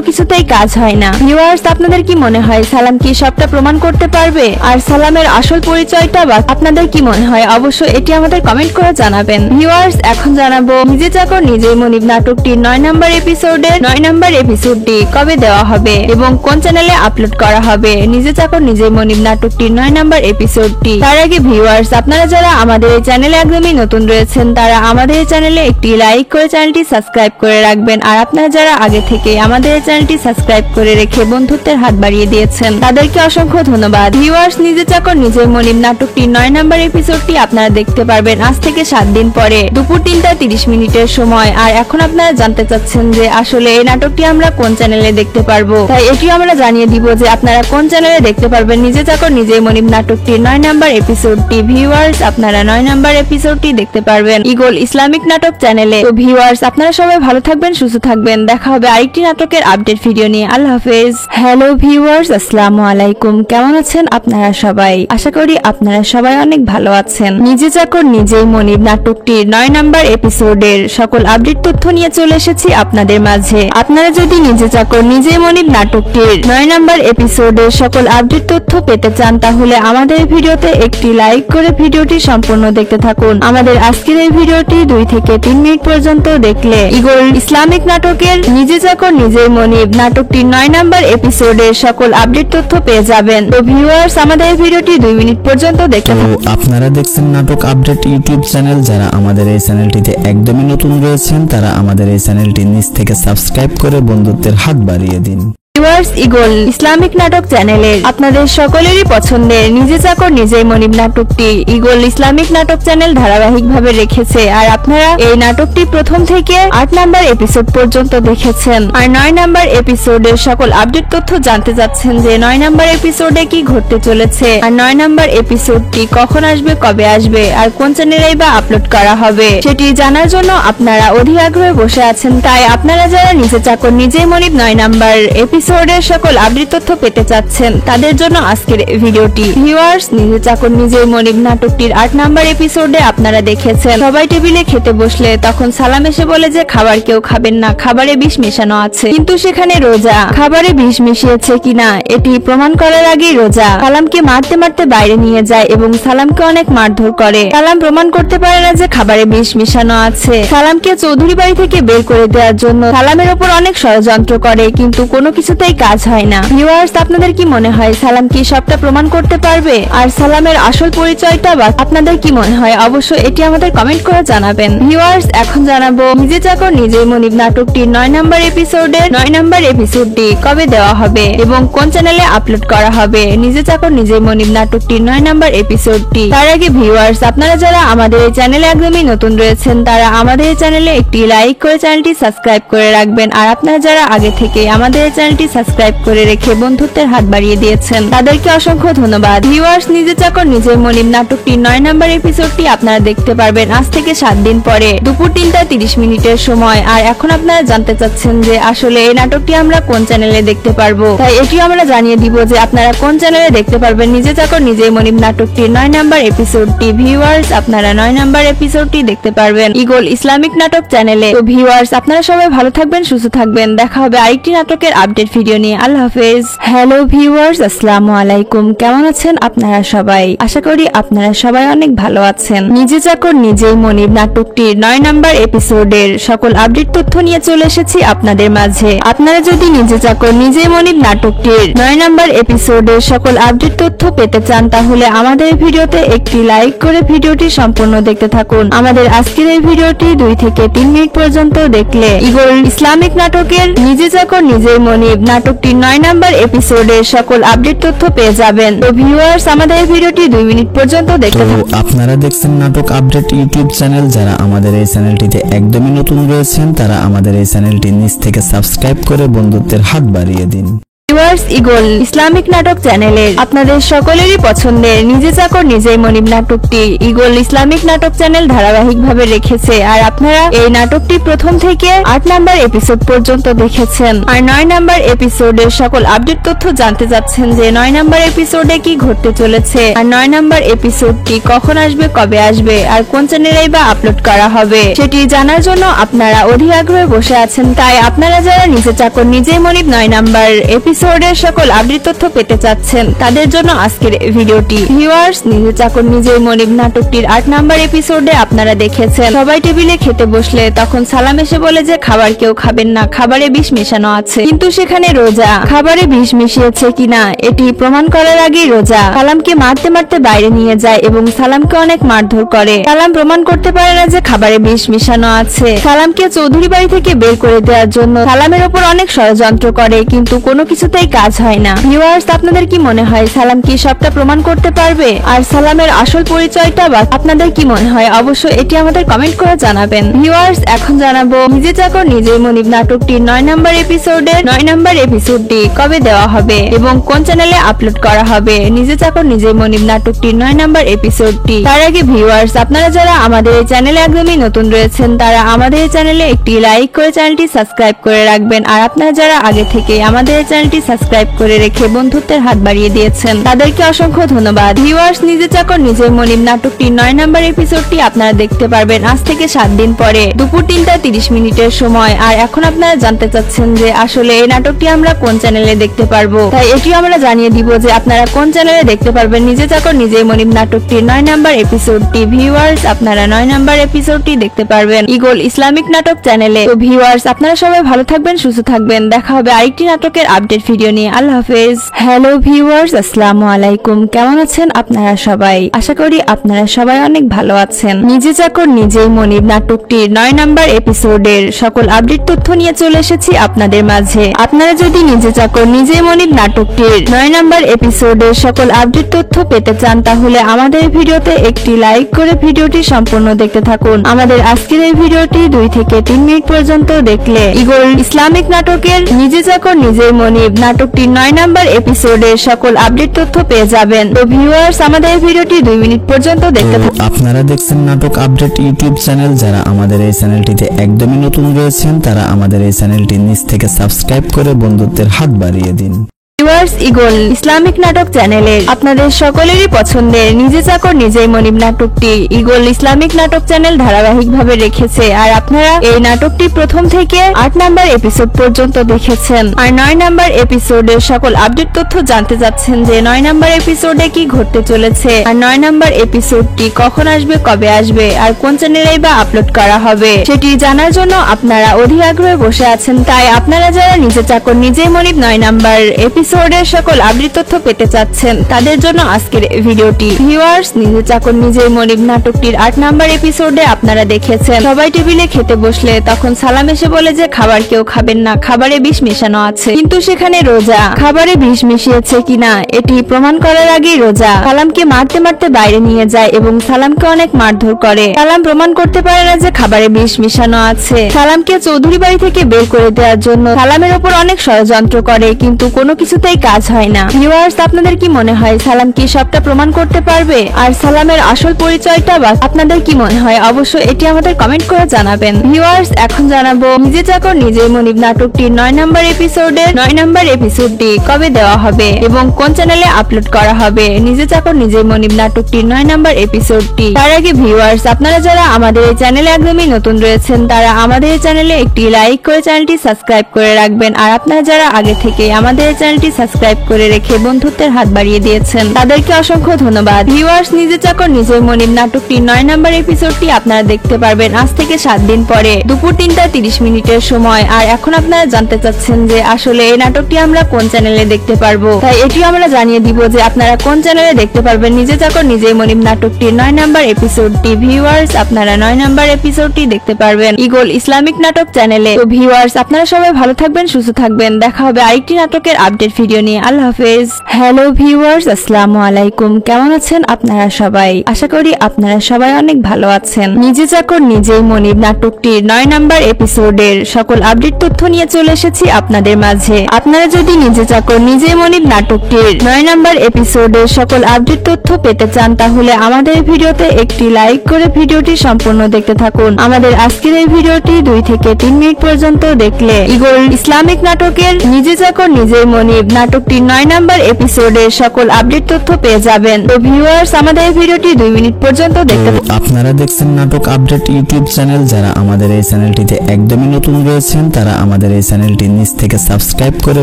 কিছুতেই কাজ হয় না। ভিউয়ার্স, আপনাদের কি মনে হয় সালাম কি সবটা প্রমাণ করতে পারবে? আর সালামের আসল পরিচয়টা বা আপনাদের কি মনে হয় অবশ্যই এটি আমাদের কমেন্ট করে জানাবেন। ভিউয়ার্স, এখন জানাবো নিজে চাকর নিজেই মনিব নাটকটির 9 নাম্বার এপিসোডের 9 নাম্বার এপিসোডটি কবে দেওয়া হবে এবং কোন চ্যানেলে আপলোড করা হবে। নিজে চাকর নিজেই মনিব নাটকটির 9 নাম্বার এপিসোডটি তার আগে ভিউয়ার্স, আপনারা যারা আমাদের এই চ্যানেলে একদমই নতুন রয়েছেন তারা আমাদের এই চ্যানেলে একটি লাইক করে চ্যানেলটি সাবস্ক্রাইব করে রাখবেন। আর আপনারা যারা আগে থেকে আমাদের এই চ্যানেলটি সাবস্ক্রাইব করে রেখে বন্ধুত্বের হাত বাড়িয়ে দিয়েছেন তাদেরকে অসংখ্য ধন্যবাদ। ভিউয়ার্স, নিজে চাকর নিজেই মনিব নাটকটির 9 নাম্বার এপিসোডটি আপনারা দেখতে পারবেন আজ থেকে 7 দিন পরে দুপুর 3:30 সময়। আর এখন আপনারা জানতে চাচ্ছেন যে আসলে এই নাটকটি আমরা কোন চ্যানেলে দেখতে পারবো, তাই এটিও আমরা জানিয়ে দিব যে আপনারা কোন চ্যানেলে দেখতে পারবেন নিজে চাকর নিজেই মনিব নাটকটির 9 নাম্বার এপিসোডটি। ভিউয়ার্স, আপনারা 9 নাম্বার এপিসোডটি দেখতে পারবেন ইগল ইসলামিক নাটক চ্যানেলে। তো ভিউয়ার্স, আপনারা সবাই ভালো থাকবেন, সুস্থ থাকবেন। দেখা হবে আরেকটি নাটকের আপডেট ভিডিও নিয়ে। আল্লাহ হাফেজ। হ্যালো ভিউয়ার্স, আসসালামু আলাইকুম। কেমন আছেন আপনারা সবাই? আশা করি আপনারা সবাই অনেক ভালো আছেন। নিজে চাকর নিজেই মনিব নাটকটির 9 নাম্বার এপিসোডের সকল আপডেট তথ্য নিয়ে চলে এসেছি আপনাদের মাঝে। আপনারা যদি নিজে চাকর নিজেই মনিব নাটকটির 9 নাম্বার এপিসোডের সকল আপডেট তথ্য পেতে চান তাহলে আমাদের ভিডিওতে একটি লাইক করে ভিডিওটি সম্পূর্ণ দেখতে থাকুন। আমাদের আজকের এই ভিডিওটি 2 থেকে 3 মিনিট পর্যন্ত দেখলে ইগল ইসলামিক নাটকের নিজে চাকর নিজেই মনিব নাটকটির 9 নাম্বার এপিসোডের সকল আপডেট তথ্য পেয়ে যাবেন। তো ভিউয়ার্স, আমাদের এই ভিডিওটি 2 মিনিট পর্যন্ত দেখতে তো আপনারা দেখছেন নাটক আপডেট ইউটিউব চ্যানেল। যারা আমাদের এই চ্যানেলটিতে একদমই নতুন রয়েছেন তারা আমাদের এই চ্যানেলটি নিচ থেকে সাবস্ক্রাইব করে বন্ধুত্বের হাত বাড়িয়ে দিন। ভিউয়ার্স, ইগল ইসলামিক নাটক চ্যানেলের আপনাদের সকলেরই পছন্দের নিজে চাকর নিজেই মনিব নাটকটি ইগল ইসলামিক নাটক চ্যানেল ধারাবাহিকভাবে রেখেছে। আর আপনারা এই নাটকটি প্রথম থেকে 8 নাম্বার এপিসোড পর্যন্ত দেখেছেন। আর 9 নাম্বার এপিসোডের সকল আপডেট তথ্য জানতে চাচ্ছেন যে 9 নাম্বার এপিসোডে কি ঘটতে চলেছে, আর 9 নাম্বার এপিসোডটি কখন আসবে, কবে আসবে, আর কোন চ্যানেলেই বা আপলোড করা হবে সেটি জানার জন্য আপনারা অধীর আগ্রহে বসে আছেন। তাই আপনারা যারা নিজে চাকর নিজেই মনিব 9 নাম্বার এপিসোডের সকল আপডেট তথ্য পেতে চাচ্ছেন তাদের জন্য আজকের ভিডিওটি। ভিউয়ার্স, নিজে চাকর নিজেই মনিব নাটকটির 8 নাম্বার এপিসোডে আপনারা দেখেছেন সবাই টেবিলে খেতে বসলে তখন সালাম এসে বলে যে খাবার কেউ খাবেন না, খাবারে বিষ মেশানো আছে। কিন্তু সেখানে রোজা খাবারে বিষ মিশিয়েছে কিনা এটি প্রমাণ করার আগেই রোজা সালামকে মারতে মারতে বাইরে নিয়ে যায় এবং সালামকে অনেক মারধর করে। সালাম প্রমাণ করতে পারে না যে খাবারে বিষ মিশানো আছে। সালামকে চৌধুরী বাড়ি থেকে বের করে দেওয়ার জন্য সালামের ওপর অনেক ষড়যন্ত্র করে, কিন্তু কোনো কিছুতেই কাজ হয় না। ভিউয়ার্স, আপনাদের কি মনে হয় সালাম কি সবটা প্রমাণ করতে পারবে? আর সালামের আসল পরিচয়টা বা আপনাদের কি মনে হয় অবশ্যই এটি আমাদের কমেন্ট করে জানাবেন। ভিউয়ার্স, এখন জানাবো নিজে চাকর নিজেই মনিব নাটকটির 9 নাম্বার এপিসোডের 9 নাম্বার এপিসোডটি কবে দেওয়া হবে এবং কোন চ্যানেলে আপলোড করা হবে। নিজে চাকর নিজেই মনিব নাটকটির 9 নাম্বার এপিসোডটি তার আগে ভিউয়ার্স, আপনারা যারা আমাদের এই চ্যানেলে একদমই নতুন রয়েছেন তারা আমাদের এই চ্যানেলে একটি লাইক করে চ্যানেলটি সাবস্ক্রাইব করে রাখবেন। আর আপনারা যারা আগে থেকে আমাদের এই চ্যানেলটি সাবস্ক্রাইব করে রেখে বন্ধুত্বের হাত বাড়িয়ে দিয়েছেন তাদেরকে অসংখ্য ধন্যবাদ। ভিউয়ার্স, নিজে চাকর নিজেই মনিব নাটকটির 9 নাম্বার এপিসোডটি আপনারা দেখতে পারবেন আজ থেকে 7 দিন পরে দুপুর 3:30 সময়। আর এখন আপনারা জানতে চাচ্ছেন যে আসলে এই নাটকটি আমরা কোন চ্যানেলে দেখতে পারবো, তাই এটিও আমরা জানিয়ে দিব যে আপনারা কোন চ্যানেলে দেখতে পারবেন নিজে চাকর নিজেই মনিব নাটকটির 9 নাম্বার এপিসোডটি। ভিউয়ার্স, আপনারা 9 নাম্বার এপিসোডটি দেখতে পারবেন ইগল ইসলামিক নাটক চ্যানেলে। তো ভিউয়ার্স, আপনারা সবাই ভালো থাকবেন, সুস্থ থাকবেন। দেখা হবে আরেকটি নাটকের আপডেট ভিডিও নিয়ে। আল্লাহ হাফেজ। হ্যালো ভিউয়ার্স, আসসালামু আলাইকুম। কেমন আছেন আপনারা সবাই? আশা করি আপনারা সবাই অনেক ভালো আছেন। নিজে চাকর নিজেই মনিব নাটকটির 9 নম্বর এপিসোডের সকল আপডেট তথ্য নিয়ে চলে এসেছি আপনাদের মাঝে। আপনারা যদি নিজে চাকর নিজেই মনিব নাটকটির 9 নম্বর এপিসোডের সকল আপডেট তথ্য পেতে চান তাহলে আমাদের ভিডিওতে একটি লাইক করে ভিডিওটি সম্পূর্ণ দেখতে থাকুন। আমাদের আজকের এই ভিডিওটি 2 থেকে 3 মিনিট পর্যন্ত দেখলে ইগল ইসলামিক নাটকের নিজে চাকর নিজেই মনিব নাটকটির 9 নম্বর এপিসোডের সকল আপডেট তথ্য পেয়ে যাবেন। তো ভিউয়ার্স, আমাদের এই ভিডিওটি 2 মিনিট পর্যন্ত দেখতে থাকুন। আপনারা দেখছেন নাটক আপডেট ইউটিউব চ্যানেল। যারা আমাদের এই চ্যানেলটিতে একদমই নতুন রয়েছেন তারা আমাদের এই চ্যানেলটি নিচ থেকে সাবস্ক্রাইব করে বন্ধুত্বের হাত বাড়িয়ে দিন। ভিউয়ার্স, ইগল ইসলামিক নাটক চ্যানেলের আপনাদের সকলেরই পছন্দের নিজে চাকর নিজেই মনিব নাটকটি ইগল ইসলামিক নাটক চ্যানেল ধারাবাহিকভাবে রেখেছে। আর আপনারা এই নাটকটি প্রথম থেকে 8 নম্বর এপিসোড পর্যন্ত দেখেছেন। আর 9 নম্বর এপিসোডের সকল আপডেট তথ্য জানতে যাচ্ছেন যে 9 নম্বর এপিসোডে কি ঘটতে চলেছে, আর 9 নম্বর এপিসোডটি কখন আসবে, কবে আসবে, আর কোন চ্যানেলেই বা আপলোড করা হবে সেটি জানার জন্য আপনারা অধীর আগ্রহে বসে আছেন। তাই আপনারা যারা নিজে চাকর নিজেই মনিব 9 নম্বর এপিসোডের সকল আপডেট তথ্য পেতে চাচ্ছেন তাদের জন্য আজকের ভিডিওটি। ভিউয়ার্স, নিজে চাকর নিজেই মনিব নাটকটির 8 নম্বর এপিসোডে আপনারা দেখেছেন সবাই টেবিলে খেতে বসলে তখন সালাম এসে বলে যে খাবার কেউ খাবেন না, খাবারে বিষ মেশানো আছে। কিন্তু সেখানে রোজা খাবারে বিষ মিশিয়েছে কিনা এটি প্রমাণ করার আগেই রোজা সালামকে মারতে মারতে বাইরে নিয়ে যায় এবং সালামকে অনেক মারধর করে। সালাম প্রমাণ করতে পারে না যে খাবারে বিষ মিশানো আছে। সালামকে চৌধুরী বাড়ি থেকে বের করে দেওয়ার জন্য সালামের ওপর অনেক ষড়যন্ত্র করে, কিন্তু কোনো কিছুতেই কাজ হয় না। ভিউয়ার্স, আপনাদের কি মনে হয় সালাম কি সবটা প্রমাণ করতে পারবে? আর সালামের আসল পরিচয়টা বা আপনাদের কি মনে হয় অবশ্যই এটি আমাদের কমেন্ট করে জানাবেন। ভিউয়ার্স, এখন জানাবো নিজে চাকর নিজেই মনিব নাটকটির 9 নম্বর এপিসোডের 9 নম্বর এপিসোডটি কবে দেওয়া হবে এবং কোন চ্যানেলে আপলোড করা হবে। নিজে চাকর নিজেই মনিব নাটকটির 9 নম্বর এপিসোডটি তার আগে ভিউয়ার্স, আপনারা যারা আমাদের এই চ্যানেলে একদমই নতুন রয়েছেন তারা আমাদের এই চ্যানেলে একটি লাইক করে চ্যানেলটি সাবস্ক্রাইব করে রাখবেন। আর আপনারা যারা আগে থেকে আমাদের এই চ্যানেলটি সাবস্ক্রাইব করে রেখে বন্ধুত্বের হাত বাড়িয়ে দিয়েছেন তাদেরকে অসংখ্য ধন্যবাদ। ভিউয়ার্স, নিজে চাকর নিজেই মনিব নাটকটির 9 নম্বর এপিসোডটি আপনারা দেখতে পারবেন আজ থেকে 7 দিন পরে দুপুর 3টা 30 মিনিটের সময়। আর এখন আপনারা জানতে চাচ্ছেন যে আসলে এই নাটকটি আমরা কোন চ্যানেলে দেখতে পারবো, তাই এটিও আমরা জানিয়ে দিব যে আপনারা কোন চ্যানেলে দেখতে পারবেন নিজে চাকর নিজেই মনিব নাটকটির 9 নম্বর এপিসোডটি। ভিউয়ার্স, আপনারা 9 নম্বর এপিসোডটি দেখতে পারবেন ইগল ইসলামিক নাটক চ্যানেলে। তো ভিউয়ার্স, আপনারা সবাই ভালো থাকবেন, সুস্থ থাকবেন। দেখা হবে আরেকটি নাটকের আপডেট ভিডিও নিয়ে। আল্লাহ হাফেজ। হ্যালো ভিউয়ার্স, আসসালামু আলাইকুম। কেমন আছেন আপনারা সবাই? আশা করি আপনারা সবাই অনেক ভালো আছেন। নিজে চাকর নিজেই মনিব নাটকটির 9 নম্বর এপিসোডের সকল আপডেট তথ্য নিয়ে চলে এসেছি আপনাদের মাঝে। আপনারা যদি নিজে চাকর নিজেই মনিব নাটকটির 9 নম্বর এপিসোডের সকল আপডেট তথ্য পেতে চান তাহলে আমাদের ভিডিওতে একটি লাইক করে ভিডিওটি সম্পূর্ণ দেখতে থাকুন। আমাদের আজকের এই ভিডিওটি 2 থেকে 3 মিনিট পর্যন্ত দেখলে ইগল ইসলামিক নাটকের নিজে চাকর নিজেই মনিব নাটকটির 9 নম্বর এপিসোডের সকল আপডেট তথ্য পেয়ে যাবেন। তো ভিউয়ার্স, আমাদের এই ভিডিওটি 2 মিনিট পর্যন্ত দেখতে থাকুন। আপনারা দেখছেন নাটক আপডেট ইউটিউব চ্যানেল। যারা আমাদের এই চ্যানেলটিতে একদমই নতুন রয়েছেন তারা আমাদের এই চ্যানেলটি নিচ থেকে সাবস্ক্রাইব করে বন্ধুত্বের হাত বাড়িয়ে দিন। ভিউয়ার্স, ইগল ইসলামিক নাটক চ্যানেলের আপনাদের সকলেরই পছন্দের নিজে চাকর নিজেই মনিব নাটকটি ইগল ইসলামিক নাটক চ্যানেল ধারাবাহিকভাবে রেখেছে। আর আপনারা এই নাটকটি প্রথম থেকে 8 নম্বর এপিসোড পর্যন্ত দেখেছেন। আর 9 নম্বর এপিসোডের সকল আপডেট তথ্য জানতে যাচ্ছেন যে 9 নম্বর এপিসোডে কি ঘটতে চলেছে, আর 9 নম্বর এপিসোডটি কখন আসবে, কবে আসবে, আর কোন চ্যানেলেই বা আপলোড করা হবে সেটি জানার জন্য আপনারা অধীর আগ্রহে বসে আছেন। তাই আপনারা যারা নিজে চাকর নিজেই মনিব 9 নম্বর এপিসোডের সকল আপডেট তথ্য পেতে চাচ্ছেন তাদের জন্য আজকের ভিডিওটি। ভিউয়ার্স, নিজে চাকর নিজেই মনিব নাটকটির 8 নম্বর এপিসোডে আপনারা দেখেছেন সবাই টেবিলে খেতে বসলে তখন সালাম এসে বলে যে খাবার কেউ খাবেন না, খাবারে বিষ মেশানো আছে। কিন্তু সেখানে রোজা খাবারে বিষ মিশিয়েছে কিনা এটি প্রমাণ করার আগেই রোজা সালামকে মারতে মারতে বাইরে নিয়ে যায় এবং সালামকে অনেক মারধর করে। সালাম প্রমাণ করতে পারে না যে খাবারে বিষ মিশানো আছে। সালামকে চৌধুরী বাড়ি থেকে বের করে দেওয়ার জন্য সালামের ওপর অনেক ষড়যন্ত্র করে, কিন্তু কোনো কিছু কিছুতেই কাজ হয় না। ভিউয়ার্স, আপনাদের কি মনে হয় সালাম কি সবটা প্রমাণ করতে পারবে? আর সালামের আসল পরিচয়টা বা আপনাদের কি মনে হয়? অবশ্যই এটি আমাদের কমেন্ট করে জানাবেন। ভিউয়ার্স, এখন জানাবো নিজে চাকর নিজেই মনিব নাটকটির 9 নম্বর এপিসোডের 9 নম্বর এপিসোডটি কবে দেওয়া হবে এবং কোন চ্যানেলে আপলোড করা হবে। নিজে চাকর নিজেই মনিব নাটকটির 9 নম্বর এপিসোডটি। তার আগে ভিউয়ার্স, আপনারা যারা আমাদের এই চ্যানেলে একদমই নতুন রয়েছেন তারা আমাদের এই চ্যানেলে একটি লাইক করে চ্যানেলটি সাবস্ক্রাইব করে রাখবেন। আর আপনারা যারা আগে থেকে আমাদের এই চ্যানেলটি সাবস্ক্রাইব করে রেখে বন্ধুত্বের হাত বাড়িয়ে দিয়েছেন তাদেরকে অসংখ্য ধন্যবাদ। ভিউয়ার্স, নিজে চাকর নিজেই মনিব নাটকটির 9 নম্বর এপিসোডটি আপনারা দেখতে পারবেন আজ থেকে 7 দিন পরে দুপুর 3:30 সময়। আর এখন আপনারা জানতে চাচ্ছেন যে আসলে এই নাটকটি আমরা কোন চ্যানেলে দেখতে পারবো, তাই এটিও আমরা জানিয়ে দিব যে আপনারা কোন চ্যানেলে দেখতে পারবেন নিজে চাকর নিজেই মনিব নাটকটির 9 নম্বর এপিসোডটি। ভিউয়ার্স, আপনারা 9 নম্বর এপিসোডটি দেখতে পারবেন ইগল ইসলামিক নাটক চ্যানেলে। তো ভিউয়ার্স, আপনারা সবাই ভালো থাকবেন, সুস্থ থাকবেন। দেখা হবে আরেকটি নাটকের আপডেট ভিডিও নিয়ে। আল্লাহ হাফেজ। হ্যালো ভিউয়ার্স, আসসালামু আলাইকুম। কেমন আছেন আপনারা সবাই? আশা করি আপনারা সবাই অনেক ভালো আছেন। নিজে চাকর নিজেই মনিব নাটকটির 9 নম্বর এপিসোডের সকল আপডেট তথ্য নিয়ে চলে এসেছি আপনাদের মাঝে। আপনারা যদি নিজে চাকর নিজেই মনিব নাটকটির 9 নম্বর এপিসোডের সকল আপডেট তথ্য পেতে চান তাহলে আমাদের ভিডিওতে একটি লাইক করে ভিডিওটি সম্পূর্ণ দেখতে থাকুন। আমাদের আজকের এই ভিডিওটি 2 থেকে 3 মিনিট পর্যন্ত দেখলে ইগল ইসলামিক নাটকের নিজে চাকর নিজেই মনিব নাটকটির 9 নম্বর এপিসোডের সকল আপডেট তথ্য পেয়ে যাবেন। তো ভিউয়ার্স, আমাদের এই ভিডিওটি 2 মিনিট পর্যন্ত দেখতে আপনারা দেখছেন নাটক আপডেট ইউটিউব চ্যানেল। যারা আমাদের এই চ্যানেলটিতে একদমই নতুন রয়েছেন তারা আমাদের এই চ্যানেলটি নিচ থেকে সাবস্ক্রাইব করে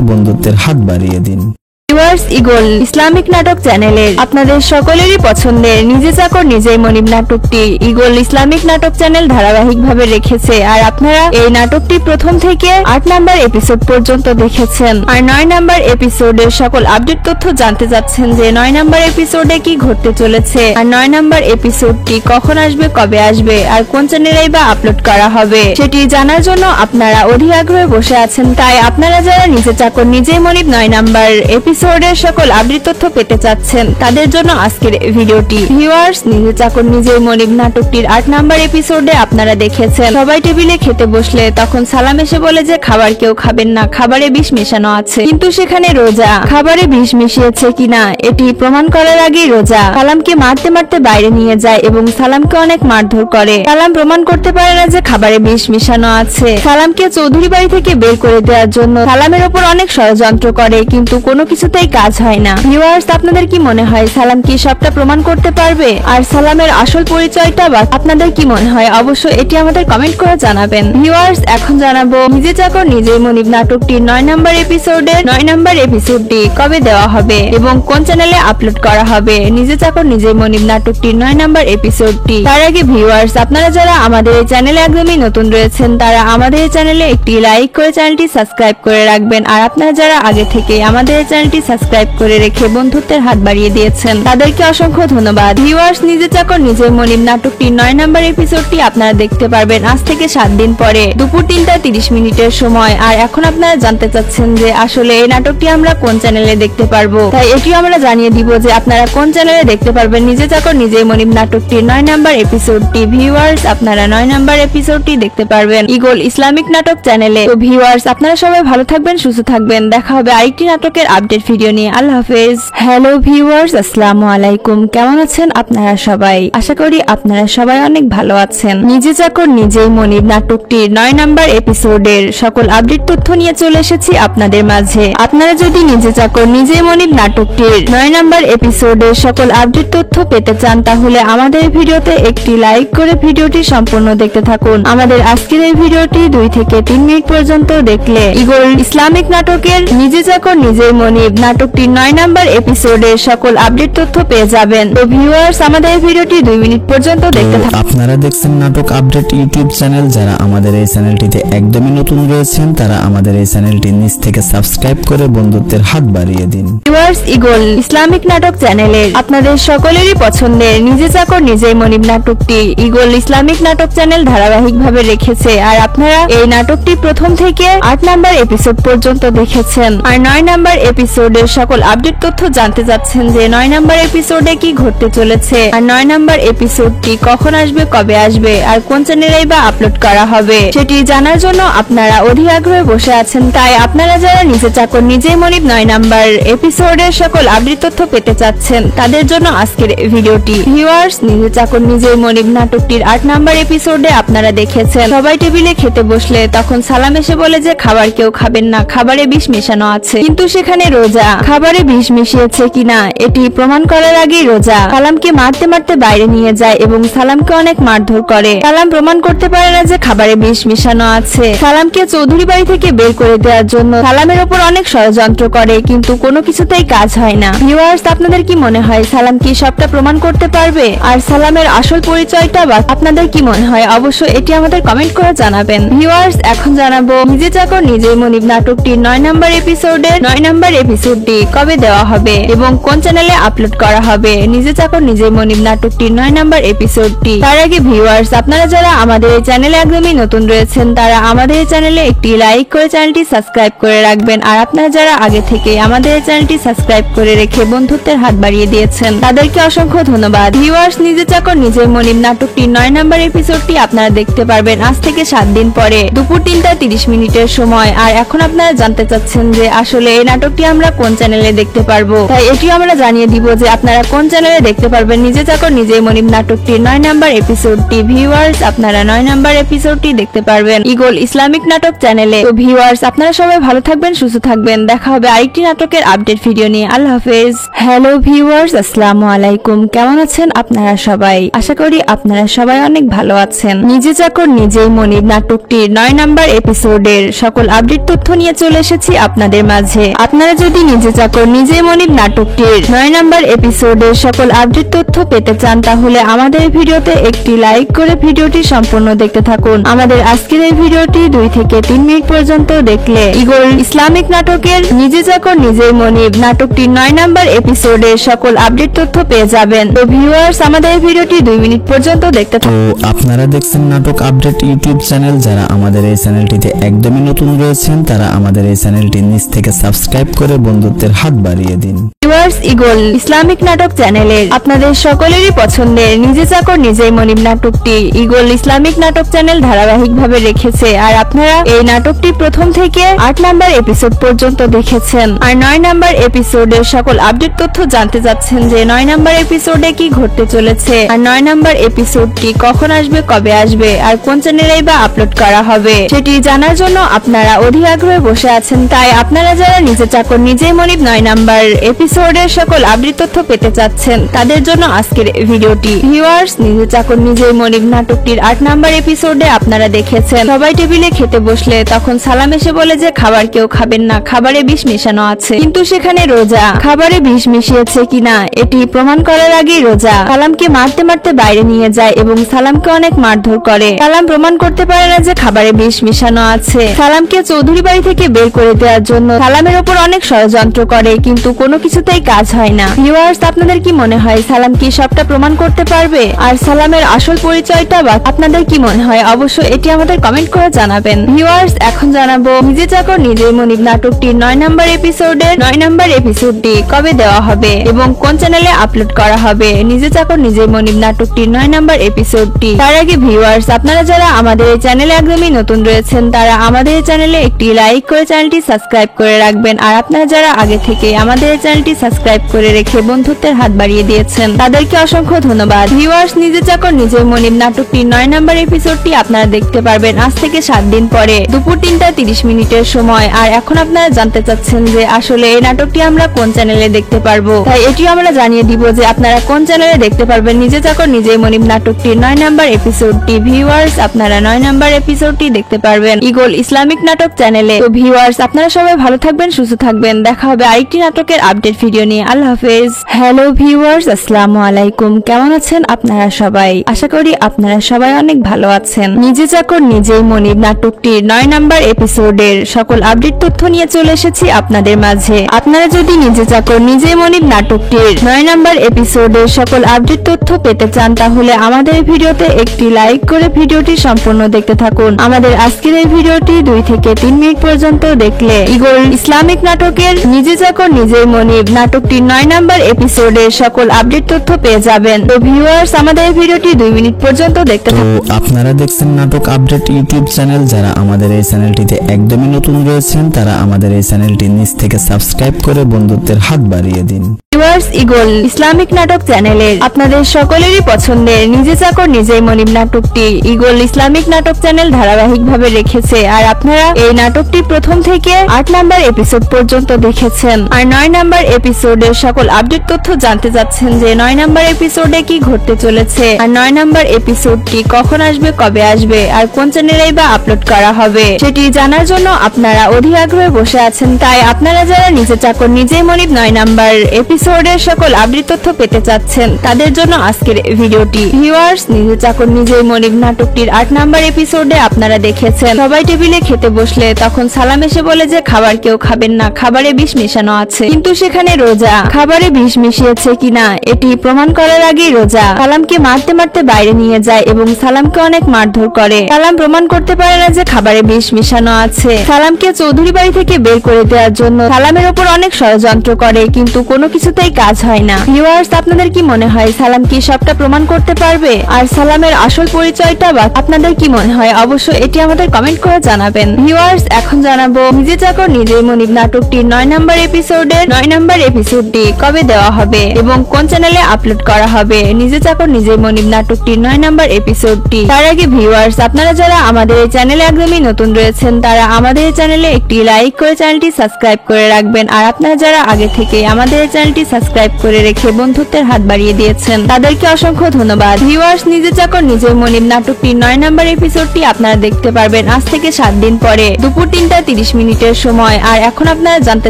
বন্ধুত্বের হাত বাড়িয়ে দিন। ভিউয়ার্স, ইগল ইসলামিক নাটক চ্যানেলের আপনাদের সকলেরই পছন্দের নিজে চাকর নিজেই মনিব নাটকটি ইগল ইসলামিক নাটক চ্যানেল ধারাবাহিকভাবে রেখেছে। আর আপনারা এই নাটকটি প্রথম থেকে 8 নম্বর এপিসোড পর্যন্ত দেখেছেন। আর 9 নম্বর এপিসোডের সকল আপডেট তথ্য জানতে চাচ্ছেন যে 9 নম্বর এপিসোডে কি ঘটতে চলেছে, আর 9 নম্বর এপিসোডটি কখন আসবে, কবে আসবে, আর কোন চ্যানেলেই বা আপলোড করা হবে সেটি জানার জন্য আপনারা অধীর আগ্রহে বসে আছেন। তাই আপনারা যারা নিজে চাকর নিজেই মনিব 9 নম্বর এপিসোডের সকল আপডেট তথ্য পেতে চাচ্ছেন তাদের জন্য আজকের ভিডিওটি। ভিউয়ার্স, নিজে চাকর নিজেই মনিব নাটকটির 8 নম্বর এপিসোডে আপনারা দেখেছেন সবাই টেবিলে খেতে বসলে তখন সালাম এসে বলে যে খাবার কেউ খাবেন না, খাবারে বিষ মেশানো আছে। কিন্তু সেখানে রোজা খাবারে বিষ মিশিয়েছে কিনা এটি প্রমাণ করার আগেই রোজা সালামকে মারতে মারতে বাইরে নিয়ে যায় এবং সালামকে অনেক মারধর করে। সালাম প্রমাণ করতে পারে না যে খাবারে বিষ মিশানো আছে। সালামকে চৌধুরী বাড়ি থেকে বের করে দেওয়ার জন্য সালামের ওপর অনেক ষড়যন্ত্র করে, কিন্তু কোনো কিছুতেই কাজ হয় না। ভিউয়ার্স, আপনাদের কি মনে হয় সালাম কি সবটা প্রমাণ করতে পারবে? আর সালামের আসল পরিচয়টা বা আপনাদের কি মনে হয়? অবশ্যই এটি আমাদের কমেন্ট করে জানাবেন। ভিউয়ার্স, এখন জানাবো নিজে চাকর নিজেই মনিব নাটকটির 9 নম্বর এপিসোডের 9 নম্বর এপিসোডটি কবে দেওয়া হবে এবং কোন চ্যানেলে আপলোড করা হবে। নিজে চাকর নিজেই মনিব নাটকটির 9 নম্বর এপিসোডটি। তার আগে ভিউয়ার্স, আপনারা যারা আমাদের এই চ্যানেলে একদমই নতুন রয়েছেন তারা আমাদের এই চ্যানেলে একটি লাইক করে চ্যানেলটি সাবস্ক্রাইব করে রাখবেন। আর আপনারা যারা আগে থেকে আমাদের এই চ্যানেলটি সাবস্ক্রাইব করে রেখে বন্ধুত্বের হাত বাড়িয়ে দিয়েছেন তাদেরকে অসংখ্য ধন্যবাদ। ভিউয়ার্স, নিজে চাকর নিজেই মনিব নাটকটির 9 নম্বর এপিসোডটি আপনারা দেখতে পারবেন আজ থেকে 7 দিন পরে দুপুর 3:30 সময়। আর এখন আপনারা জানতে চাচ্ছেন যে আসলে এই নাটকটি আমরা কোন চ্যানেলে দেখতে পারবো, তাই এটিও আমরা জানিয়ে দিব যে আপনারা কোন চ্যানেলে দেখতে পারবেন নিজে চাকর নিজেই মনিব নাটকটির 9 নম্বর এপিসোডটি। ভিউয়ার্স, আপনারা 9 নম্বর এপিসোডটি দেখতে পারবেন ইগল ইসলামিক নাটক চ্যানেলে। তো ভিউয়ার্স, আপনারা সবাই ভালো থাকবেন, সুস্থ থাকবেন। দেখা হবে আরেকটি নাটকের আপডেট ভিডিও নিয়ে। আল্লাহ হাফেজ। হ্যালো ভিউয়ার্স, আসসালামু আলাইকুম। কেমন আছেন আপনারা সবাই? আশা করি আপনারা সবাই অনেক ভালো আছেন। নিজে চাকর নিজেই মনিব নাটকটির 9 নম্বর এপিসোডের সকল আপডেট তথ্য নিয়ে চলে এসেছি আপনাদের মাঝে। আপনারা যদি নিজে চাকর নিজেই মনিব নাটকটির 9 নম্বর এপিসোডের সকল আপডেট তথ্য পেতে চান তাহলে আমাদের ভিডিওতে একটি লাইক করে ভিডিওটি সম্পূর্ণ দেখতে থাকুন। আমাদের আজকের এই ভিডিওটি 2 থেকে 3 মিনিট পর্যন্ত দেখলে ইগল ইসলামিক নাটকের নিজে চাকর নিজেই মনিব নাটকটির 9 নম্বর এপিসোডের সকল আপডেট তথ্য পেয়ে যাবেন। তো ভিউয়ার্স, আমাদের এই ভিডিওটি 2 মিনিট পর্যন্ত দেখতে থাকুন। আপনারা দেখছেন নাটক আপডেট ইউটিউব চ্যানেল। যারা আমাদের এই চ্যানেলটিতে একদমই নতুন রয়েছেন তারা আমাদের এই চ্যানেলটি নিচ থেকে সাবস্ক্রাইব করে বন্ধুত্বের হাত বাড়িয়ে দিন। ভিউয়ার্স, ইগল ইসলামিক নাটক চ্যানেলের আপনাদের সকলেরই পছন্দের নিজে চাকর নিজেই মনিব নাটকটি ইগল ইসলামিক নাটক চ্যানেল ধারাবাহিকভাবে রেখেছে। আর আপনারা এই নাটকটি প্রথম থেকে 8 নম্বর এপিসোড পর্যন্ত দেখেছেন। আর 9 নম্বর এপিসোড এপিসোডের সকল আপডেট তথ্য জানতে চাচ্ছেন যে 9 নাম্বার এপিসোডে কি ঘটতে চলেছে আর 9 নাম্বার এপিসোডটি কখন আসবে, কবে আসবে আর কোন চ্যানেলেই বা আপলোড করা হবে সেটি জানার জন্য আপনারা অধীর আগ্রহে বসে আছেন। তাই আপনারা যারা নিজে চাকর নিজেই মনিব 9 নাম্বার এপিসোডের সকল আপডেট তথ্য পেতে চাচ্ছেন তাদের জন্য আজকের ভিডিওটি। ভিউয়ার্স, নিজে চাকর নিজেই মনিব নাটকটির 8 নাম্বার এপিসোডে আপনারা দেখেছেন সবাই টেবিলে খেতে বসলে তখন সালাম এসে বলে যে খাবার কেউ খাবেন না, খাবারে বিষ মেশানো আছে। কিন্তু সেখানে রোজা খাবারে বিষ মিশিয়েছে কিনা এটি প্রমাণ করার আগেই রোজা সালামকে মারতে মারতে বাইরে নিয়ে যায় এবং সালামকে অনেক মারধর করে। সালাম প্রমাণ করতে পারে না যে খাবারে বিষ মিশানো আছে। সালামকে চৌধুরী বাড়ি থেকে বের করে দেওয়ার জন্য সালামের ওপর অনেক ষড়যন্ত্র করে কিন্তু কোনো কিছুতেই কাজ হয় না। ভিউয়ার্স, আপনাদের কি মনে হয় সালাম কি সবটা প্রমাণ করতে পারবে? আর সালামের আসল পরিচয়টা বা আপনাদের কি মনে হয় অবশ্যই এটি আমাদের কমেন্ট করে জানাবেন। ভিউয়ার্স, এখন জানাবো নিজে চাকর নিজেই মনিব নাটকটির 9 নাম্বার এপিসোডের 9 নাম্বার এপিসোডটি কবে দেওয়া হবে এবং কোন চ্যানেলে আপলোড করা হবে। নিজে চাকর নিজেই মনিব নাটকটির 9 নাম্বার এপিসোডটি তার আগে ভিউয়ার্স, আপনারা যারা আমাদের এই চ্যানেলে একদমই নতুন রয়েছেন তারা আমাদের এই চ্যানেলে একটি লাইক করে চ্যানেলটি সাবস্ক্রাইব করে রাখবেন। আর আপনারা যারা আগে থেকে আমাদের এই চ্যানেলটি সাবস্ক্রাইব করে রেখে বন্ধুত্বের হাত বাড়িয়ে দিয়েছেন তাদেরকে অসংখ্য ধন্যবাদ। ভিউয়ার্স, নিজে চাকর নিজেই মনিব নাটকটির 9 নাম্বার এপিসোডটি আপনারা দেখতে পারবেন আজ থেকে 7 দিন পরে দুপুর 3:30 সময়। আর এখন আপনারা জানতে চাচ্ছেন যে আসলে এই নাটকটি আমরা কোন চ্যানেলে দেখতে পারবো, তাই এটিও আমরা জানিয়ে দিব যে আপনারা কোন চ্যানেলে দেখতে পারবেন নিজে চাকর নিজেই মনিব নাটকটির 9 নাম্বার এপিসোডটি। ভিউয়ার্স, আপনারা 9 নাম্বার এপিসোডটি দেখতে পারবেন ইগল ইসলামিক নাটক চ্যানেলে। তো ভিউয়ার্স, আপনারা সবাই ভালো থাকবেন, সুস্থ থাকবেন। দেখা হবে আরেকটি নাটকের আপডেট ভিডিও নিয়ে। আল্লাহ হাফেজ। হ্যালো ভিউয়ার্স, আসসালামু আলাইকুম। কেমন আছেন আপনারা সবাই? আশা করি আপনারা সবাই অনেক ভালো আছেন। নিজে চাকর নিজেই মনিব নাটকটির 9 নাম্বার এপিসোডের সকল আপডেট তথ্য নিয়ে চলে এসেছি আপনাদের মাঝে। আপনারা যদি নিজে চাকর নিজেই মনিব নাটকটির 9 নাম্বার এপিসোডের সকল আপডেট তথ্য পেতে চান তাহলে আমাদের ভিডিওতে একটি লাইক করে ভিডিওটি সম্পূর্ণ দেখতে থাকুন। আমাদের আজকের এই ভিডিওটি 2 থেকে 3 মিনিট পর্যন্ত দেখলে ইগল ইসলামিক নাটকের নিজে চাকর নিজেই মনিব নাটকটির 9 নাম্বার এপিসোডের সকল আপডেট তথ্য পেয়ে যাবেন। তো ভিউয়ার্স, আমাদের এই ভিডিওটি 2 মিনিট পর্যন্ত দেখতে তো থাকুন। আপনারা দেখছেন নাটক আপডেট ইউটিউব চ্যানেল। যারা আমাদের এই চ্যানেলটিতে একদমই নতুন রয়েছেন তারা আমাদের এই চ্যানেলটি নিচ থেকে সাবস্ক্রাইব করে বন্ধুত্বের হাত বাড়িয়ে দিন। ভিউয়ার্স, ইগল ইসলামিক নাটক চ্যানেলের আপনাদের সকলেরই পছন্দের নিজে চাকর নিজেই মনিব নাটকটি ইগল ইসলামিক নাটক চ্যানেল ধারাবাহিকভাবে রেখেছে। আর আপনারা এই নাটকটি প্রথম থেকে 8 নাম্বার এপিসোড পর্যন্ত দেখেছেন। আর 9 নাম্বার এপিসোডের সকল আপডেট তথ্য জানতে চাচ্ছেন যে 9 নাম্বার এপিসোডে কি ঘটতে চলেছে আর 9 নাম্বার এপিসোডটি কখন আসবে, কবে আসবে আর কোন চ্যানেলেই বা আপলোড করা হবে সেটি জানার জন্য আপনারা অধীর আগ্রহে বসে আছেন। তাই আপনারা যারা নিজে চাকর নিজেই মনিব 9 নাম্বার এপিসোডের সকল আপডেট তথ্য পেতে চাচ্ছেন তাদের জন্য আজকের ভিডিওটি। ভিউয়ার্স, নিজে চাকর নিজেই মনিব নাটকটির 8 নাম্বার এপিসোডে আপনারা দেখেছেন সবাই টেবিলে খেতে বসলে তখন সালাম এসে বলে যে খাবার কেউ খাবেন না, খাবারে বিষ মেশানো আছে। কিন্তু সেখানে রোজা খাবারে বিষ মিশিয়েছে কিনা এটি প্রমাণ করার আগেই রোজা সালামকে মারতে মারতে বাইরে নিয়ে যায় এবং সালামকে অনেক মারধর করে। সালাম প্রমাণ করতে পারে না যে খাবারে বিষ মিশানো আছে। সালামকে চৌধুরী বাড়ি থেকে বের করে দেওয়ার জন্য সালামের ওপর অনেক ষড়যন্ত্র করে কিন্তু কোনো কিছুতেই কাজ হয় না। ভিউয়ার্স, আপনাদের কি মনে হয় সালাম কি সবটা প্রমাণ করতে পারবে? আর সালামের আসল পরিচয়টা বা আপনাদের কি মনে হয় অবশ্যই এটি আমাদের কমেন্ট করে জানাবেন। ভিউয়ার্স, এখন জানাবো নিজে চাকর নিজেই মনিব নাটকটির 9 নাম্বার এপিসোডের 9 নাম্বার এপিসোডটি কবে দেওয়া হবে এবং কোন চ্যানেলে আপলোড করা হবে। নিজে চাকর নিজেই মনিব নাটকটির 9 নাম্বার এপিসোডটি তার আগে ভিউয়ার্স, আপনারা যারা আমাদের এই চ্যানেলে একদমই নতুন রয়েছেন তারা আমাদের এই চ্যানেলে একটি লাইক করে চ্যানেলটি সাবস্ক্রাইব করে রাখবেন। আর আপনারা যারা আগে থেকে আমাদের এই চ্যানেলটি সাবস্ক্রাইব করে রেখে বন্ধুত্বের হাত বাড়িয়ে দিয়েছেন তাদেরকে অসংখ্য ধন্যবাদ। ভিউয়ার্স, নিজে চাকর নিজেই মনিব নাটকটির 9 নাম্বার এপিসোডটি আপনারা দেখতে পারবেন আজ থেকে 7 দিন পরে দুপুর 3:30 সময়। আর এখন আপনারা জানতে চাচ্ছেন যে আসলে এই নাটকটি আমরা কোন চ্যানেলে দেখতে পারবো, তাই এটিও আমরা জানিয়ে দিব যে আপনারা কোন চ্যানেলে দেখতে পারবেন নিজে চাকর নিজেই মনিব নাটকটির 9 নাম্বার এপিসোডটি। ভিউয়ার্স, আপনারা 9 নাম্বার এপিসোডটি দেখতে পারবেন ইগল ইসলামিক নাটক চ্যানেলে। তো ভিউয়ার্স, আপনারা সবাই ভালো থাকবেন, সুস্থ থাকবেন। দেখা হবে আরেকটি নাটকের আপডেট ভিডিও নিয়ে। আল্লাহ হাফেজ। হ্যালো ভিউয়ার্স, আসসালামু আলাইকুম। কেমন আছেন আপনারা সবাই? আশা করি আপনারা সবাই অনেক ভালো আছেন। নিজে চাকর নিজেই মনিব নাটকটির 9 নাম্বার এপিসোডের সকল আপডেট তথ্য নিয়ে চলে এসেছি আপনাদের মাঝে। আপনারা যদি নিজে চাকর নিজেই মনিব নাটকটির 9 নাম্বার এপিসোডের সকল আপডেট তথ্য পেতে চান তাহলে আমাদের ভিডিওতে একটি লাইক করে ভিডিওটি সম্পূর্ণ দেখতে থাকুন। আমাদের আজকের এই ভিডিওটি 2 থেকে 3 মিনিট পর্যন্ত দেখলে ইগল ইসলামিক নাটকের নাটকের নিজে চাকর নিজেই মনিব নাটকটির 9 নম্বর এপিসোডের সকল আপডেট তথ্য পেয়ে যাবেন। তো ভিউয়ার্স, আমাদের এই ভিডিওটি 2 মিনিট পর্যন্ত দেখতে তো থাকুন। আপনারা দেখছেন নাটক আপডেট ইউটিউব চ্যানেল। যারা আমাদের এই চ্যানেলটিতে একদমই নতুন রয়েছেন তারা আমাদের এই চ্যানেলটি নিচ থেকে সাবস্ক্রাইব করে বন্ধুত্বের হাত বাড়িয়ে দিন। ভিউয়ার্স, ইগল ইসলামিক নাটক চ্যানেলের আপনাদের সকলেরই পছন্দের নিজে চাকর নিজেই মনিব নাটকটি ইগল ইসলামিক নাটক চ্যানেল ধারাবাহিকভাবে রেখেছে। আর আপনারা এই নাটকটি প্রথম থেকে 8 নম্বর এপিসোড পর্যন্ত দেখেছেন। আর 9 নম্বর এপিসোডের সকল আপডেট তথ্য জানতে চাচ্ছেন যে 9 নম্বর এপিসোডে কি ঘটতে চলেছে, আর 9 নম্বর এপিসোডটি কখন আসবে, কবে আসবে, আর কোন চ্যানেলেই বা আপলোড করা হবে সেটি জানার জন্য আপনারা অধীর আগ্রহে বসে আছেন। তাই আপনারা যারা নিজে চাকর নিজেই মনিব 9 নম্বর এপিসোডের সকল আপডেট তথ্য পেতে চাচ্ছেন তাদের জন্য আজকের ভিডিওটি। ভিউয়ার্স, নিজে চাকর নিজেই মনিব নাটকটির 8 নম্বর এপিসোডে আপনারা দেখেছেন সবাই টেবিলে খেতে বসলে তখন সালাম এসে বলে যে খাবার কেউ খাবেন না, খাবারে বিষ মেশানো আছে। কিন্তু সেখানে রোজা খাবারে বিষ মিশিয়েছে কিনা এটি প্রমাণ করার আগেই রোজা সালামকে মারতে মারতে বাইরে নিয়ে যায় এবং সালামকে অনেক মারধর করে। সালাম প্রমাণ করতে পারে না যে খাবারে বিষ মিশানো আছে। সালামকে চৌধুরী বাড়ি থেকে বের করে দেওয়ার জন্য সালামের উপর অনেক ষড়যন্ত্র করে, কিন্তু কোনো কিছুতেই কাজ হয় না। ভিউয়ার্স, আপনাদের কি মনে হয় সালাম কি সবটা প্রমাণ করতে পারবে? আর সালামের আসল পরিচয়টা বা আপনাদের কি মনে হয় অবশ্যই এটি আমাদের কমেন্ট করে জানাবেন। ভিউয়ার্স, এখন জানাবো নিজে চাকর নিজেই মনিব নাটকটির 9 নম্বর এপিসোডের 9 নম্বর এপিসোডটি কবে দেওয়া হবে এবং কোন চ্যানেলে আপলোড করা হবে। নিজে চাকর নিজেই মনিব নাটকটির 9 নম্বর এপিসোডটি তার আগে ভিউয়ার্স, আপনারা যারা আমাদের এই চ্যানেলে একদমই নতুন রয়েছেন তারা আমাদের এই চ্যানেলে একটি লাইক করে চ্যানেলটি সাবস্ক্রাইব করে রাখবেন। আর আপনারা যারা আগে থেকে আমাদের এই চ্যানেলটি সাবস্ক্রাইব করে রেখে বন্ধুত্বের হাত বাড়িয়ে দিয়েছেন তাদেরকে অসংখ্য ধন্যবাদ। ভিউয়ার্স, নিজে চাকর নিজেই মনিব নাটকটির 9 নম্বর এপিসোডটি আপনারা দেখতে পারবেন আজ থেকে 7 দিন পরে দুপুর 3:30 সময়। আর এখন আপনারা জানতে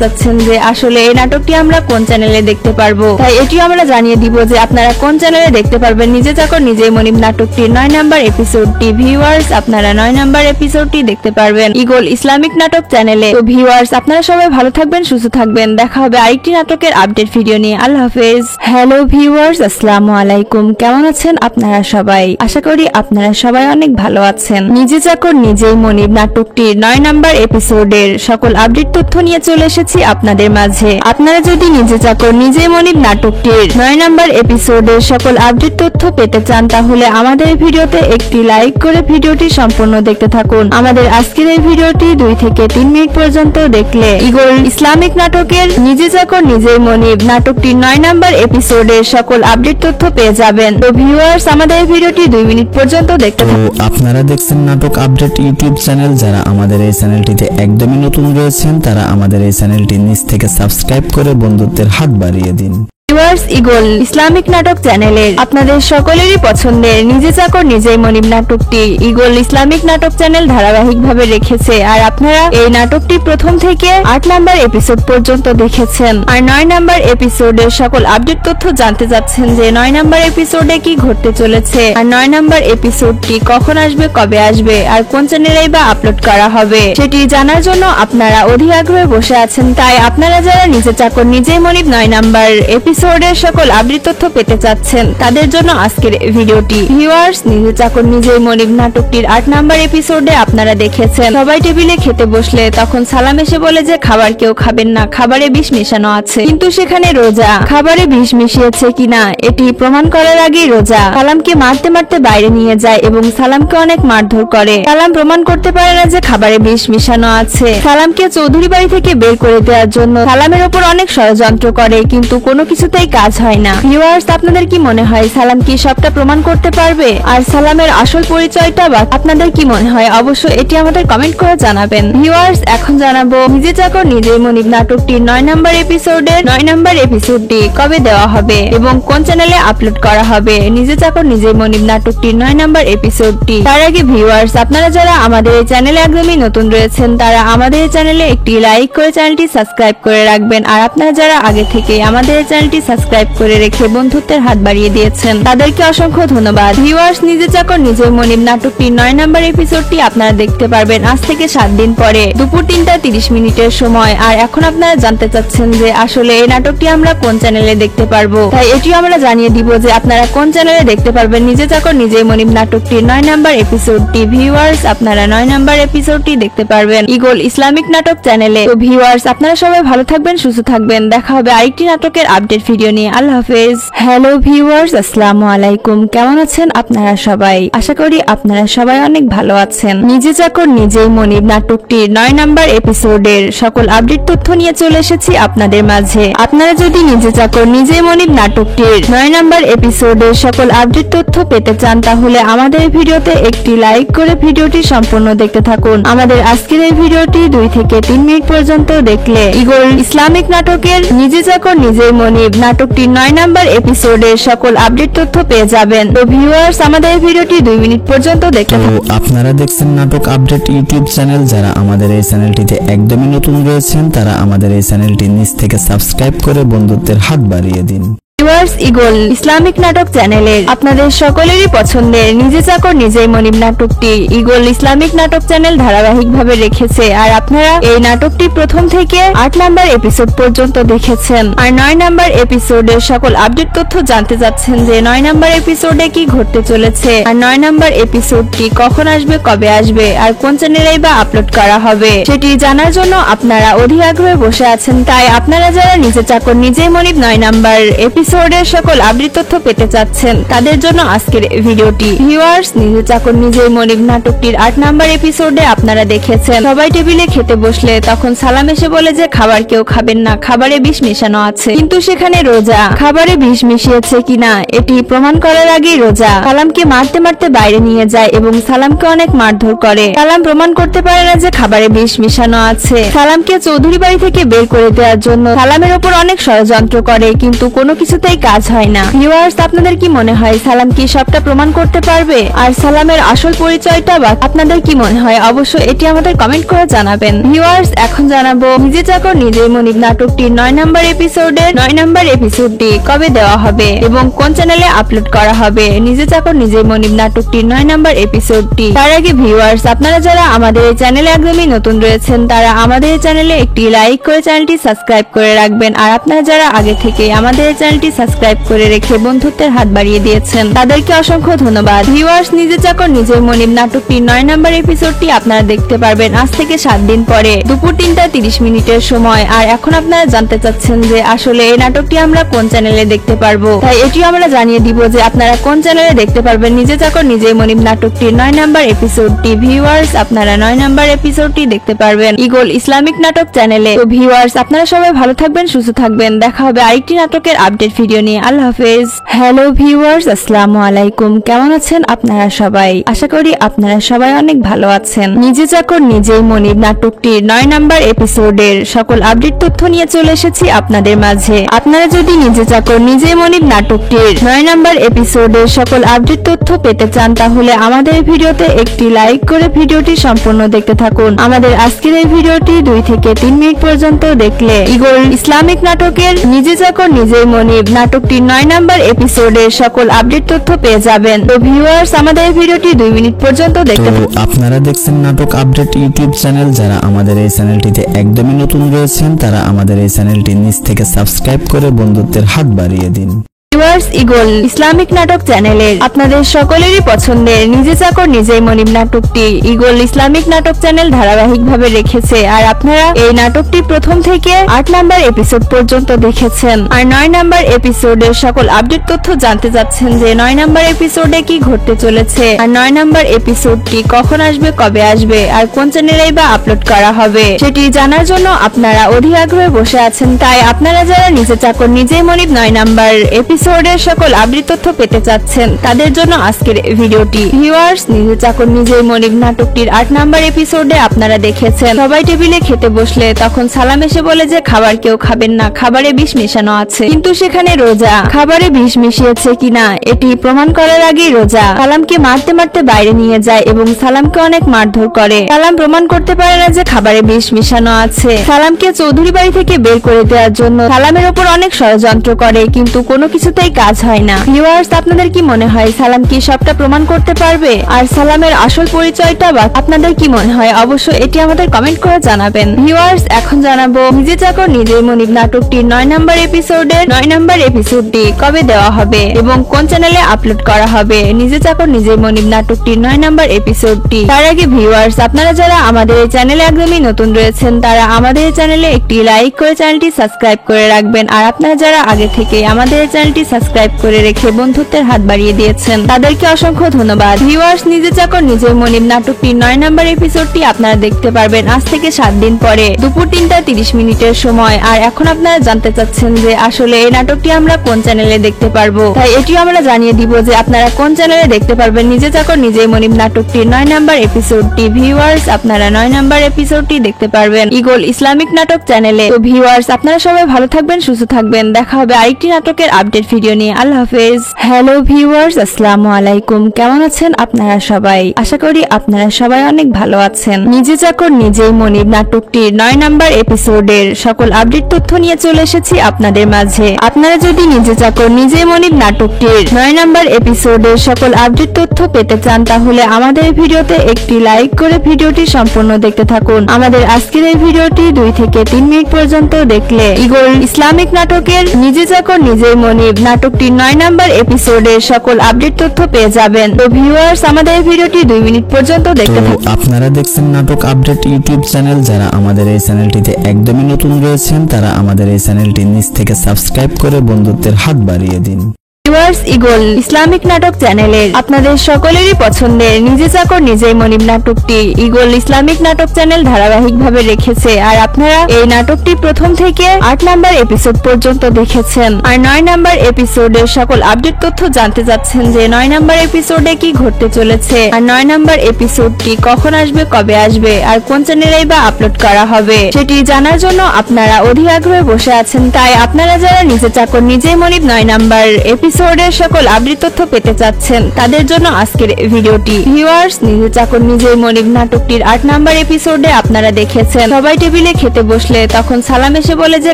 চাচ্ছেন যে আসলে এই নাটকটি আমরা কোন চ্যানেলে দেখতে পারবো, তাই এটিও আমরা জানিয়ে দিব যে আপনারা কোন চ্যানেলে দেখতে পারবেন নিজে চাকর নিজেই মনিব নাটকটির 9 নম্বর এপিসোডটি। ভিউয়ার্স, আপনারা 9 নম্বর এপিসোডটি দেখতে পারবেন ইগল ইসলামিক নাটক চ্যানেলে। তো ভিউয়ার্স, আপনারা সবাই ভালো থাকবেন, সুস্থ থাকবেন। দেখা হবে আরেকটি নাটকের আপডেট ভিডিও নিয়ে। আল্লাহ হাফেজ। হ্যালো ভিউয়ার্স, আসসালামু আলাইকুম। কেমন আছেন আপনারা সবাই? আশা করি আপনারা সবাই অনেক ভালো আছেন। নিজে চাকর নিজেই মনিব নাটকটির 9 নম্বর এপিসোডের সকল আপডেট তথ্য নিয়ে চলে এসেছি আপনাদের মাঝে। আপনারা যদি নিজে চাকর নিজেই মনিব নাটকটির 9 নম্বর এপিসোডের সকল আপডেট তথ্য পেতে চান তাহলে আমাদের ভিডিওতে একটি লাইক করে ভিডিওটি সম্পূর্ণ দেখতে থাকুন। আমাদের আজকের এই ভিডিওটি 2 থেকে 3 মিনিট পর্যন্ত দেখলে ইগল ইসলামিক নাটকের নিজে চাকর নিজেই মনিব নাটকটির 9 নম্বর এপিসোডের সকল আপডেট তথ্য পেয়ে যাবেন। তো ভিউয়ার্স, আমাদের এই ভিডিওটি 2 মিনিট পর্যন্ত দেখতে তো থাকুন। আপনারা দেখছেন নাটক আপডেট ইউটিউব চ্যানেল। যারা আমাদের এই চ্যানেলটিতে একদমই নতুন রয়েছেন তারা আমাদের এই চ্যানেলটি নিচ থেকে সাবস্ক্রাইব করে বন্ধুত্বের হাত বাড়িয়ে দিন। ভিউয়ার্স, ইগল ইসলামিক নাটক চ্যানেলের আপনাদের সকলেরই পছন্দের নিজে চাকর নিজেই মনিব নাটকটি ইগল ইসলামিক নাটক চ্যানেল ধারাবাহিকভাবে রেখেছে। আর আপনারা এই নাটকটি প্রথম থেকে 8 নম্বর এপিসোড পর্যন্ত দেখেছেন। আর 9 নম্বর এপিসোডের সকল আপডেট তথ্য জানতে চাচ্ছেন যে 9 নম্বর এপিসোডে কি ঘটতে চলেছে, আর 9 নম্বর এপিসোডটি কখন আসবে, কবে আসবে, আর কোন চ্যানেলেই বা আপলোড করা হবে সেটি জানার জন্য আপনারা অধীর আগ্রহে বসে আছেন। তাই আপনারা যারা নিজে চাকর নিজেই মনিব 9 নম্বর এপিসোডের সকল আপডেট তথ্য পেতে চাচ্ছেন তাদের জন্য আজকের ভিডিওটি। ভিউয়ার্স, নিজে চাকর নিজেই মনিব নাটকটির 8 নম্বর এপিসোডে আপনারা দেখেছেন সবাই টেবিলে খেতে বসলে তখন সালাম এসে বলে যে খাবার কেউ খাবেন না, খাবারে বিষ মেশানো আছে। কিন্তু সেখানে রোজা খাবারে বিষ মিশিয়েছে কিনা এটি প্রমাণ করার আগেই রোজা সালামকে মারতে মারতে বাইরে নিয়ে যায় এবং সালামকে অনেক মারধর করে। সালাম প্রমাণ করতে পারে না যে খাবারে বিষ মিশানো আছে। সালামকে চৌধুরী বাড়ি থেকে বের করে দেওয়ার জন্য সালামের উপর অনেক ষড়যন্ত্র করে, কিন্তু কোনো কিছুতেই কাজ হয় না। ভিউয়ার্স, আপনাদের কি মনে হয় সালাম কি সবটা প্রমাণ করতে পারবে? আর সালামের আসল পরিচয়টা বা আপনাদের কি মনে হয় অবশ্যই এটি আমাদের কমেন্ট করে জানাবেন। ভিউয়ার্স, এখন জানাবো নিজে চাকর নিজেই মনিব নাটকটির 9 নম্বর এপিসোডের 9 নম্বর এপিসোডটি কবে দেওয়া হবে এবং কোন চ্যানেলে আপলোড করা হবে। নিজে চাকর নিজেই মনিব নাটকটির 9 নম্বর এপিসোডটি তার আগে ভিউয়ার্স, আপনারা যারা আমাদের এই চ্যানেলে একদমই নতুন রয়েছেন তারা আমাদের এই চ্যানেলে একটি লাইক করে চ্যানেলটি সাবস্ক্রাইব করে রাখবেন। আর আপনারা যারা আগে থেকে আমাদের এই চ্যানেলটি সাবস্ক্রাইব করে রেখে বন্ধুত্বের হাত বাড়িয়ে দিয়েছেন তাদেরকে অসংখ্য ধন্যবাদ। ভিউয়ার্স, নিজে চাকর নিজের মনিব নাটকটির 9 নম্বর এপিসোডটি আপনারা দেখতে পারবেন আজ থেকে 7 দিন পরে দুপুর 3:30 সময়। আর এখন আপনারা জানতে চাচ্ছেন যে আসলে এই নাটকটি আমরা কোন চ্যানেলে দেখতে পারবো, তাই এটিও আমরা জানিয়ে দিব যে আপনারা কোন চ্যানেলে দেখতে পারবেন নিজে চাকর নিজেই মনিব নাটকটির 9 নম্বর এপিসোডটি। ভিউয়ার্স, আপনারা 9 নম্বর এপিসোডটি দেখতে পারবেন ইগল ইসলামিক নাটক চ্যানেলে। তো ভিউয়ার্স, আপনারা সবাই ভালো থাকবেন, সুস্থ থাকবেন। দেখা হবে আরেকটি নাটকের আপডেট ভিডিও নিয়ে। আল্লাহ হাফেজ। হ্যালো ভিউয়ার্স, আসসালামু আলাইকুম। কেমন আছেন আপনারা সবাই? আশা করি আপনারা সবাই অনেক ভালো আছেন। নিজে চাকর নিজেই মনিব নাটকটির 9 নম্বর এপিসোডের সকল আপডেট তথ্য নিয়ে চলে এসেছি আপনাদের মাঝে। আপনারা যদি নিজে চাকর নিজেই মনিব নাটকটির 9 নম্বর এপিসোডের সকল আপডেট তথ্য পেতে চান তাহলে আমাদের ভিডিওতে একটি লাইক করে ভিডিওটি সম্পূর্ণ দেখতে থাকুন। আমাদের আজকের এই ভিডিওটি 2 থেকে 3 মিনিট পর্যন্ত দেখলে ইগল ইসলামিক নাটকের নিজে চাকর নিজেই মনিব নাটকটির 9 নম্বর এপিসোডের সকল আপডেট তথ্য পেয়ে যাবেন। তো ভিউয়ার্স, আমাদের এই ভিডিওটি 2 মিনিট পর্যন্ত দেখতে তো থাকুন। আপনারা দেখছেন নাটক আপডেট ইউটিউব চ্যানেল। যারা আমাদের এই চ্যানেলটিতে একদমই নতুন রয়েছেন তারা আমাদের এই চ্যানেলটি নিচ থেকে সাবস্ক্রাইব করে বন্ধুত্বের হাত বাড়িয়ে দিন। ভিউয়ার্স, ইগল ইসলামিক নাটক চ্যানেলের আপনাদের সকলেরই পছন্দের নিজে চাকর নিজেই মনিব নাটকটি ইগল ইসলামিক নাটক চ্যানেল ধারাবাহিকভাবে রেখেছে। আর আপনারা এই নাটকটি প্রথম থেকে 8 নম্বর এপিসোড পর্যন্ত দেখেছেন। আর 9 নম্বর এপিসোডের সকল আপডেট তথ্য জানতে চাচ্ছেন যে 9 নম্বর এপিসোডে কি ঘটতে চলেছে, আর 9 নম্বর এপিসোডটি কখন আসবে, কবে আসবে, আর কোন চ্যানেলেই বা আপলোড করা হবে সেটি জানার জন্য আপনারা অধীর আগ্রহে বসে আছেন। তাই আপনারা যারা নিজে চাকর নিজেই মনিব 9 নম্বর এপিসোডের সকল আপডেট তথ্য পেতে চাচ্ছেন তাদের জন্য আজকের ভিডিওটি। ভিউয়ার্স, নিজে চাকর নিজেই মনিব নাটকটির 8 নম্বর এপিসোডে আপনারা দেখেছেন সবাই টেবিলে খেতে বসলে তখন সালাম এসে বলে যে খাবার কেউ খাবেন না, খাবারে বিষ মেশানো আছে। কিন্তু সেখানে রোজা খাবারে বিষ মিশিয়েছে কিনা এটি প্রমাণ করার আগেই রোজা সালামকে মারতে মারতে বাইরে নিয়ে যায় এবং সালামকে অনেক মারধর করে। সালাম প্রমাণ করতে পারে না যে খাবারে বিষ মিশানো আছে। সালামকে চৌধুরী বাড়ি থেকে বের করে দেওয়ার জন্য সালামের ওপর অনেক ষড়যন্ত্র করে, কিন্তু কোনো কিছুতেই কাজ হয় না। ভিউয়ার্স, আপনাদের কি মনে হয় সালাম কি সবটা প্রমাণ করতে পারবে? আর সালামের আসল পরিচয়টা বা আপনাদের কি মনে হয় অবশ্যই এটি আমাদের কমেন্ট করে জানাবেন। ভিউয়ার্স, এখন জানাবো নিজে চাকর নিজেই মনিব নাটকটির 9 নম্বর এপিসোডের 9 নম্বর এপিসোডটি কবে দেওয়া হবে এবং কোন চ্যানেলে আপলোড করা হবে। নিজে চাকর নিজেই মনিব নাটকটির 9 নম্বর এপিসোডটি তার আগে ভিউয়ার্স, আপনারা যারা আমাদের এই চ্যানেলে একদমই নতুন রয়েছেন তারা আমাদের এই চ্যানেলে একটি লাইক করে চ্যানেলটি সাবস্ক্রাইব করে রাখবেন। আর আপনারা যারা আগে থেকে আমাদের এই চ্যানেলটি সাবস্ক্রাইব করে রেখে বন্ধুত্বের হাত বাড়িয়ে দিয়েছেন তাদেরকে অসংখ্য ধন্যবাদ। ভিউয়ার্স, নিজে চাকর নিজের মনিব নাটকটির 9 নম্বর এপিসোডটি আপনারা দেখতে পারবেন আজ থেকে 7 দিন পরে দুপুর 3:30 সময়। আর এখন আপনারা জানতে চাচ্ছেন যে আসলে এই নাটকটি আমরা কোন চ্যানেলে দেখতে পারবো, তাই এটিও আমরা জানিয়ে দিব যে আপনারা কোন চ্যানেলে দেখতে পারবেন নিজে চাকর নিজেই মনিব নাটকটির 9 নম্বর এপিসোডটি। ভিউয়ার্স, আপনারা 9 নম্বর এপিসোডটি দেখতে পারবেন ইগল ইসলামিক নাটক চ্যানেলে। তো ভিউয়ার্স, আপনারা সবাই ভালো থাকবেন, সুস্থ থাকবেন। দেখা হবে আরেকটি নাটকের আপডেট ভিডিও নিয়ে। আল্লাহ হাফেজ। হ্যালো ভিউয়ার্স, আসসালামু আলাইকুম। কেমন আছেন আপনারা সবাই? আশা করি আপনারা সবাই অনেক ভালো আছেন। নিজে চাকর নিজেই মনিব নাটকটির 9 নম্বর এপিসোডের সকল আপডেট তথ্য নিয়ে চলে এসেছি আপনাদের মাঝে। আপনারা যদি নিজে চাকর নিজেই মনিব নাটকটির 9 নম্বর এপিসোডের সকল আপডেট তথ্য পেতে চান তাহলে আমাদের ভিডিওতে একটি লাইক করে ভিডিওটি সম্পূর্ণ দেখতে থাকুন। আমাদের আজকের এই ভিডিওটি 2 থেকে 3 মিনিট পর্যন্ত দেখলে ইগল ইসলামিক নাটকের নিজে চাকর নিজেই মনিব নাটকটির 9 নম্বর এপিসোডের সকল আপডেট তথ্য পেয়ে যাবেন। তো ভিউয়ার্স, আমাদের এই ভিডিওটি 2 মিনিট পর্যন্ত দেখতে তো থাকুন। আপনারা দেখছেন নাটক আপডেট ইউটিউব চ্যানেল। যারা আমাদের এই চ্যানেলটিতে একদমই নতুন রয়েছেন তারা আমাদের এই চ্যানেলটি নিচ থেকে সাবস্ক্রাইব করে বন্ধুত্বের হাত বাড়িয়ে দিন। ভিউয়ার্স, ইগল ইসলামিক নাটক চ্যানেলের আপনাদের সকলেরই পছন্দের নিজে চাকর নিজেই মনিব নাটকটি ইগল ইসলামিক নাটক চ্যানেল ধারাবাহিকভাবে রেখেছে। আর আপনারা এই নাটকটি প্রথম থেকে 8 নম্বর এপিসোড পর্যন্ত দেখেছেন। আর 9 নম্বর এপিসোডের সকল আপডেট তথ্য জানতে চাচ্ছেন যে 9 নম্বর এপিসোডে কি ঘটতে চলেছে, আর 9 নম্বর এপিসোডটি কখন আসবে, কবে আসবে, আর কোন চ্যানেলেই বা আপলোড করা হবে সেটি জানার জন্য আপনারা অধীর আগ্রহে বসে আছেন। তাই আপনারা যারা নিজে চাকর নিজেই মনিব 9 নম্বর এপিসোড এপিসোডের সকল আপডেট তথ্য পেতে চাচ্ছেন তাদের জন্য আজকের ভিডিওটি। ভিউয়ার্স, নিজে চাকর নিজেই মনিব নাটকটির 8 নাম্বার এপিসোডে আপনারা দেখেছেন সবাই টেবিলে খেতে বসলে তখন সালাম এসে বলে যে খাবার কেউ খাবেন না, খাবারে বিষ মেশানো আছে। কিন্তু সেখানে রোজা খাবারে বিষ মিশিয়েছে কিনা এটি প্রমাণ করার আগেই রোজা সালামকে মারতে মারতে বাইরে নিয়ে যায় এবং সালামকে অনেক মারধর করে। সালাম প্রমাণ করতে পারে না যে খাবারে বিষ মিশানো আছে। সালামকে চৌধুরী বাড়ি থেকে বের করে দেওয়ার জন্য সালামের উপর অনেক ষড়যন্ত্র করে, কিন্তু কোনো কিছুতেই কাজ হয় না। ভিউয়ার্স, আপনাদের কি মনে হয় সালাম কি সবটা প্রমাণ করতে পারবে? আর সালামের আসল পরিচয়টা বা আপনাদের কি মনে হয় অবশ্যই এটি আমাদের কমেন্ট করে জানাবেন। ভিউয়ার্স, এখন জানাবো নিজে চাকর নিজেই মনিব নাটকটির 9 নাম্বার এপিসোডের 9 নাম্বার এপিসোডটি কবে দেওয়া হবে এবং কোন চ্যানেলে আপলোড করা হবে। নিজে চাকর নিজেই মনিব নাটকটির 9 নাম্বার এপিসোডটি তার আগে ভিউয়ার্স, আপনারা যারা আমাদের এই চ্যানেলে একদমই নতুন রয়েছেন তারা আমাদের এই চ্যানেলে একটি লাইক করে চ্যানেলটি সাবস্ক্রাইব করে রাখবেন। আর আপনারা যারা আগে থেকে আমাদের এই চ্যানেলটি সাবস্ক্রাইব করে রেখে বন্ধুত্বের হাত বাড়িয়ে দিয়েছেন তাদেরকে অসংখ্য ধন্যবাদ। ভিউয়ার্স, নিজে চাকর নিজেই মনিব নাটকটির 9 নাম্বার এপিসোডটি আপনারা দেখতে পারবেন আজ থেকে 7 দিন পরে দুপুর 3:30 সময়। আর এখন আপনারা জানতে চাচ্ছেন যে আসলে এই নাটকটি আমরা কোন চ্যানেলে দেখতে পারবো, তাই এটিও আমরা জানিয়ে দিব যে আপনারা কোন চ্যানেলে দেখতে পারবেন নিজে চাকর নিজেই মনিব নাটকটির 9 নাম্বার এপিসোডটি। ভিউয়ার্স, আপনারা 9 নাম্বার এপিসোডটি দেখতে পারবেন ইগল ইসলামিক নাটক চ্যানেলে। তো ভিউয়ার্স, আপনারা সবাই ভালো থাকবেন, সুস্থ থাকবেন। দেখা হবে আরেকটি নাটকের আপডেট ভিডিও নিয়ে। আল্লাহ হাফেজ। হ্যালো ভিউয়ার্স, আসসালামু আলাইকুম। কেমন আছেন আপনারা সবাই? আশা করি আপনারা সবাই অনেক ভালো আছেন। নিজে চাকর নিজেই মনিব নাটকটির 9 নাম্বার এপিসোডের সকল আপডেট তথ্য নিয়ে চলে এসেছি আপনাদের মাঝে। আপনারা যদি নিজে চাকর নিজেই মনিব নাটকটির 9 নাম্বার এপিসোডের সকল আপডেট তথ্য পেতে চান তাহলে আমাদের ভিডিওতে একটি লাইক করে ভিডিওটি সম্পূর্ণ দেখতে থাকুন। আমাদের আজকের এই ভিডিওটি 2 থেকে 3 মিনিট পর্যন্ত দেখলে ইগল ইসলামিক নাটকের নিজে চাকর নিজেই মনিব নাটকটির 9 নাম্বার এপিসোডের সকল আপডেট তথ্য পেয়ে যাবেন। তো ভিউয়ার্স, আমাদের এই ভিডিওটি 2 মিনিট পর্যন্ত দেখতে থাকুন। আপনারা দেখছেন নাটক আপডেট ইউটিউব চ্যানেল। যারা আমাদের এই চ্যানেলটিতে একদমই নতুন রয়েছেন তারা আমাদের এই চ্যানেলটি নিচ থেকে সাবস্ক্রাইব করে বন্ধুত্বের হাত বাড়িয়ে দিন। ভিউয়ার্স, ইগল ইসলামিক নাটক চ্যানেলের আপনাদের সকলেরই পছন্দের নিজে চাকর নিজেই মনিব নাটকটি ইগল ইসলামিক নাটক চ্যানেল ধারাবাহিকভাবে রেখেছে। আর আপনারা এই নাটকটি প্রথম থেকে 8 নাম্বার এপিসোড পর্যন্ত দেখেছেন। আর 9 নাম্বার এপিসোডের সকল আপডেট তথ্য জানতে চাচ্ছেন যে 9 নাম্বার এপিসোডে কি ঘটতে চলেছে, আর 9 নাম্বার এপিসোডটি কখন আসবে, কবে আসবে, আর কোন চ্যানেলেই বা আপলোড করা হবে সেটি জানার জন্য আপনারা অধীর আগ্রহে বসে আছেন। তাই আপনারা যারা নিজে চাকর নিজেই মনিব 9 নাম্বার এপিসোডের সকল আপডেট তথ্য পেতে চাচ্ছেন তাদের জন্য আজকের ভিডিওটি। ভিউয়ার্স, নিজে চাকর নিজেই মনিব নাটকটির 8 নাম্বার এপিসোডে আপনারা দেখেছেন সবাই টেবিলে খেতে বসলে তখন সালাম এসে বলে যে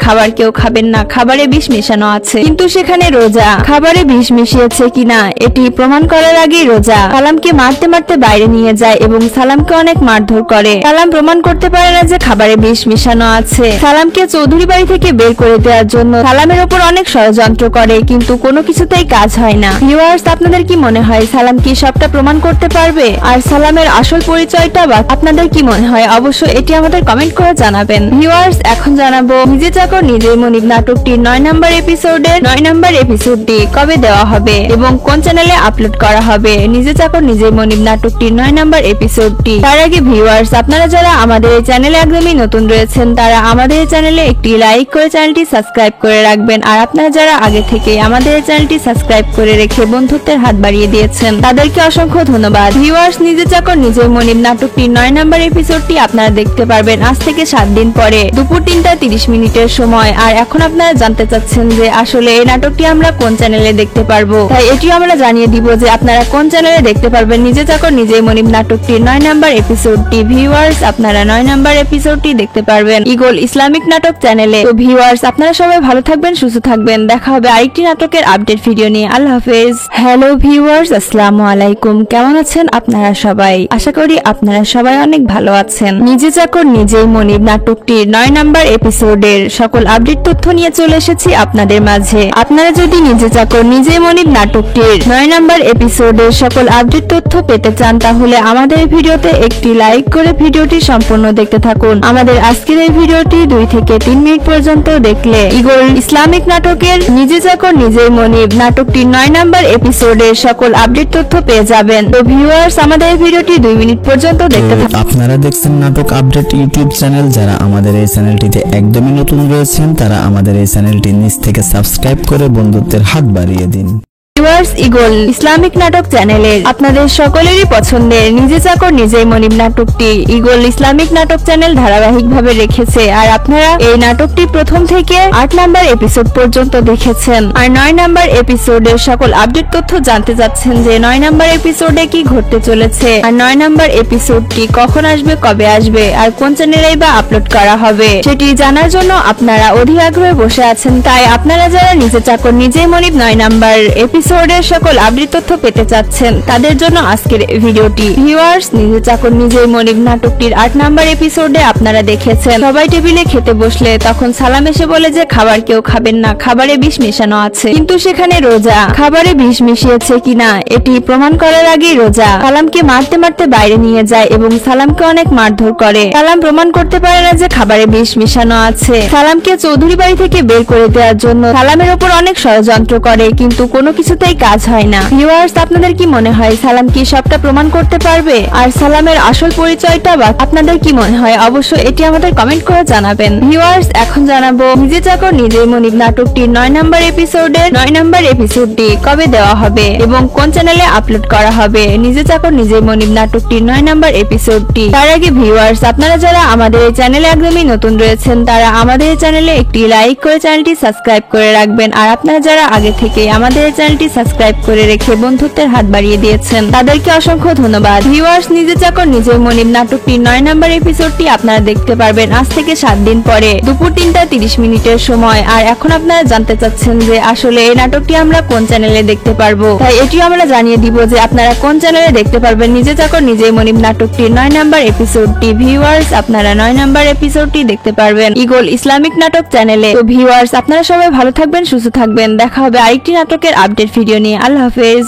খাবার কেউ খাবেন না, খাবারে বিষ মেশানো আছে। কিন্তু সেখানে রোজা খাবারে বিষ মিশিয়েছে কিনা এটি প্রমাণ করার আগেই রোজা সালামকে মারতে মারতে বাইরে নিয়ে যায় এবং সালামকে অনেক মারধর করে। সালাম প্রমাণ করতে পারে না যে খাবারে বিষ মিশানো আছে। সালামকে চৌধুরী বাড়ি থেকে বের করে দেওয়ার জন্য সালামের উপর অনেক ষড়যন্ত্র করে, কিন্তু কোনো কিছুতেই কাজ হয় না। ভিউয়ার্স, আপনাদের কি মনে হয় সালাম কি সবটা প্রমাণ করতে পারবে? আর সালামের আসল পরিচয়টা বা আপনাদের কি মনে হয় অবশ্যই এটি আমাদের কমেন্ট করে জানাবেন। ভিউয়ার্স, এখন জানাবো নিজে চাকর নিজেই মনিব নাটকটির 9 নাম্বার এপিসোডের 9 নাম্বার এপিসোডটি কবে দেওয়া হবে এবং কোন চ্যানেলে আপলোড করা হবে। নিজে চাকর নিজেই মনিব নাটকটির 9 নাম্বার এপিসোডটি তার আগে ভিউয়ার্স, আপনারা যারা আমাদের এই চ্যানেলে একদমই নতুন রয়েছেন তারা আমাদের এই চ্যানেলে একটি লাইক করে চ্যানেলটি সাবস্ক্রাইব করে রাখবেন। আর আপনারা যারা আগে থেকে আমাদের এই চ্যানেলটি সাবস্ক্রাইব করে রেখে বন্ধুত্বের হাত বাড়িয়ে দিয়েছেন তাদেরকে অসংখ্য ধন্যবাদ। ভিউয়ার্স, নিজে চাকর নিজেই মনিব নাটকটির 9 নাম্বার এপিসোডটি আপনারা দেখতে পারবেন আজ থেকে 7 দিন পরে দুপুর 3:30 সময়। আর এখন আপনারা জানতে চাচ্ছেন যে আসলে এই নাটকটি আমরা কোন চ্যানেলে দেখতে পারবো, তাই এটিও আমরা জানিয়ে দিব যে আপনারা কোন চ্যানেলে দেখতে পারবেন নিজে চাকর নিজেই মনিব নাটকটির 9 নাম্বার এপিসোডটি। ভিউয়ার্স, আপনারা 9 নাম্বার এপিসোডটি দেখতে পারবেন ইগল ইসলামিক নাটক চ্যানেলে। তো ভিউয়ার্স, আপনারা সবাই ভালো থাকবেন, সুস্থ থাকবেন। দেখা হবে আরেকটি নাটকের আপডেট ভিডিও নিয়ে। আল্লাহ হাফেজ। হ্যালো ভিউয়ার্স, আসসালামু আলাইকুম। কেমন আছেন আপনারা সবাই? আশা করি আপনারা সবাই অনেক ভালো আছেন। নিজে চাকর নিজেই মনিব নাটকটির 9 নাম্বার এপিসোডের সকল আপডেট তথ্য নিয়ে চলে এসেছি আপনাদের মাঝে। আপনারা যদি নিজে চাকর নিজেই মনিব নাটকটির 9 নাম্বার এপিসোডের সকল আপডেট তথ্য পেতে চান তাহলে আমাদের ভিডিওতে একটি লাইক করে ভিডিওটি সম্পূর্ণ দেখতে থাকুন। আমাদের আজকের এই ভিডিওটি 2 থেকে 3 মিনিট পর্যন্ত দেখলে ইগল ইসলামিক নাটকের নিজে চাকর নিজেই মনিব নাটকটির 9 নম্বর এপিসোডের সকল আপডেট তথ্য পেয়ে যাবেন। তো ভিউয়ার্স, আমাদের এই ভিডিওটি 2 মিনিট পর্যন্ত দেখতে থাকুন। আপনারা দেখছেন নাটক আপডেট ইউটিউব চ্যানেল। যারা আমাদের এই চ্যানেলটিতে একদমই নতুন রয়েছেন তারা আমাদের এই চ্যানেলটি নিচ থেকে সাবস্ক্রাইব করে বন্ধুত্বের হাত বাড়িয়ে দিন। ভিউয়ার্স, ইগল ইসলামিক নাটক চ্যানেলের আপনাদের সকলেরই পছন্দের নিজে চাকর নিজেই মনিব নাটকটি ইগল ইসলামিক নাটক চ্যানেল ধারাবাহিকভাবে রেখেছে, আর আপনারা এই নাটকটি প্রথম থেকে 8 নম্বর এপিসোড পর্যন্ত দেখেছেন। আর 9 নম্বর এপিসোডের সকল আপডেট তথ্য জানতে চাচ্ছেন যে 9 নম্বর এপিসোডে কি ঘটতে চলেছে, আর 9 নম্বর এপিসোডটি কখন আসবে, কবে আসবে, আর কোন চ্যানেলেই বা আপলোড করা হবে সেটি জানার জন্য আপনারা অধীর আগ্রহে বসে আছেন। তাই আপনারা যারা নিজে চাকর নিজেই মনিব 9 নম্বর এপিসোডের সকল আপডেট তথ্য পেতে চাচ্ছেন তাদের জন্য আজকের ভিডিওটি। ভিউয়ার্স, নিজে চাকর নিজেই মনিব নাটকটির 8 নম্বর এপিসোডে আপনারা দেখেছেন সবাই টেবিলে খেতে বসলে তখন সালাম এসে বলে যে খাবার কেউ খাবেন না, খাবারে বিষ মেশানো আছে। কিন্তু সেখানে রোজা খাবারে বিষ মিশিয়েছে কিনা এটি প্রমাণ করার আগেই রোজা সালামকে মারতে মারতে বাইরে নিয়ে যায় এবং সালামকে অনেক মারধর করে। সালাম প্রমাণ করতে পারে না যে খাবারে বিষ মিশানো আছে। সালামকে চৌধুরী বাড়ি থেকে বের করে দেওয়ার জন্য সালামের উপর অনেক ষড়যন্ত্র করে, কিন্তু কোনো কিছুতেই কাজ হয় না। ভিউয়ার্স, আপনাদের কি মনে হয় সালাম কি সবটা প্রমাণ করতে পারবে? আর সালামের আসল পরিচয়টা বা আপনাদের কি মনে হয় অবশ্যই এটি আমাদের কমেন্ট করে জানাবেন। ভিউয়ার্স, এখন জানাবো নিজে চাকর নিজেই মনিব নাটকটির 9 নম্বর এপিসোডের 9 নম্বর এপিসোডটি কবে দেওয়া হবে এবং কোন চ্যানেলে আপলোড করা হবে। নিজে চাকর নিজেই মনিব নাটকটির 9 নম্বর এপিসোডটি তার আগে ভিউয়ার্স, আপনারা যারা আমাদের এই চ্যানেলে একদমই নতুন রয়েছেন তারা আমাদের এই চ্যানেলে একটি লাইক করে চ্যানেলটি সাবস্ক্রাইব করে রাখবেন। আর আপনারা যারা আগে থেকে আমাদের এই চ্যানেলটি সাবস্ক্রাইব করে রেখে বন্ধুত্বের হাত বাড়িয়ে দিয়েছেন তাদেরকে অসংখ্য ধন্যবাদ। ভিউয়ার্স, নিজে চাকর নিজেই মনিব নাটকটির 9 নম্বর এপিসোডটি আপনারা দেখতে পারবেন আজ থেকে 7 দিন পরে দুপুর 3:30 সময়। আর এখন আপনারা জানতে চাচ্ছেন যে আসলে এই নাটকটি আমরা কোন চ্যানেলে দেখতে পারবো, তাই এটিও আমরা জানিয়ে দিব যে আপনারা কোন চ্যানেলে দেখতে পারবেন নিজে চাকর নিজেই মনিব নাটকটির 9 নম্বর এপিসোডটি। ভিউয়ার্স, আপনারা 9 নম্বর এপিসোডটি দেখতে পারবেন ইগল ইসলামিক নাটক চ্যানেলে। তো ভিউয়ার্স, আপনারা সবাই ভালো থাকবেন, সুস্থ থাকবেন। দেখা হবে আরেকটি নাটকের আপডেট ভিডিও নিয়ে। আল্লাহ হাফেজ।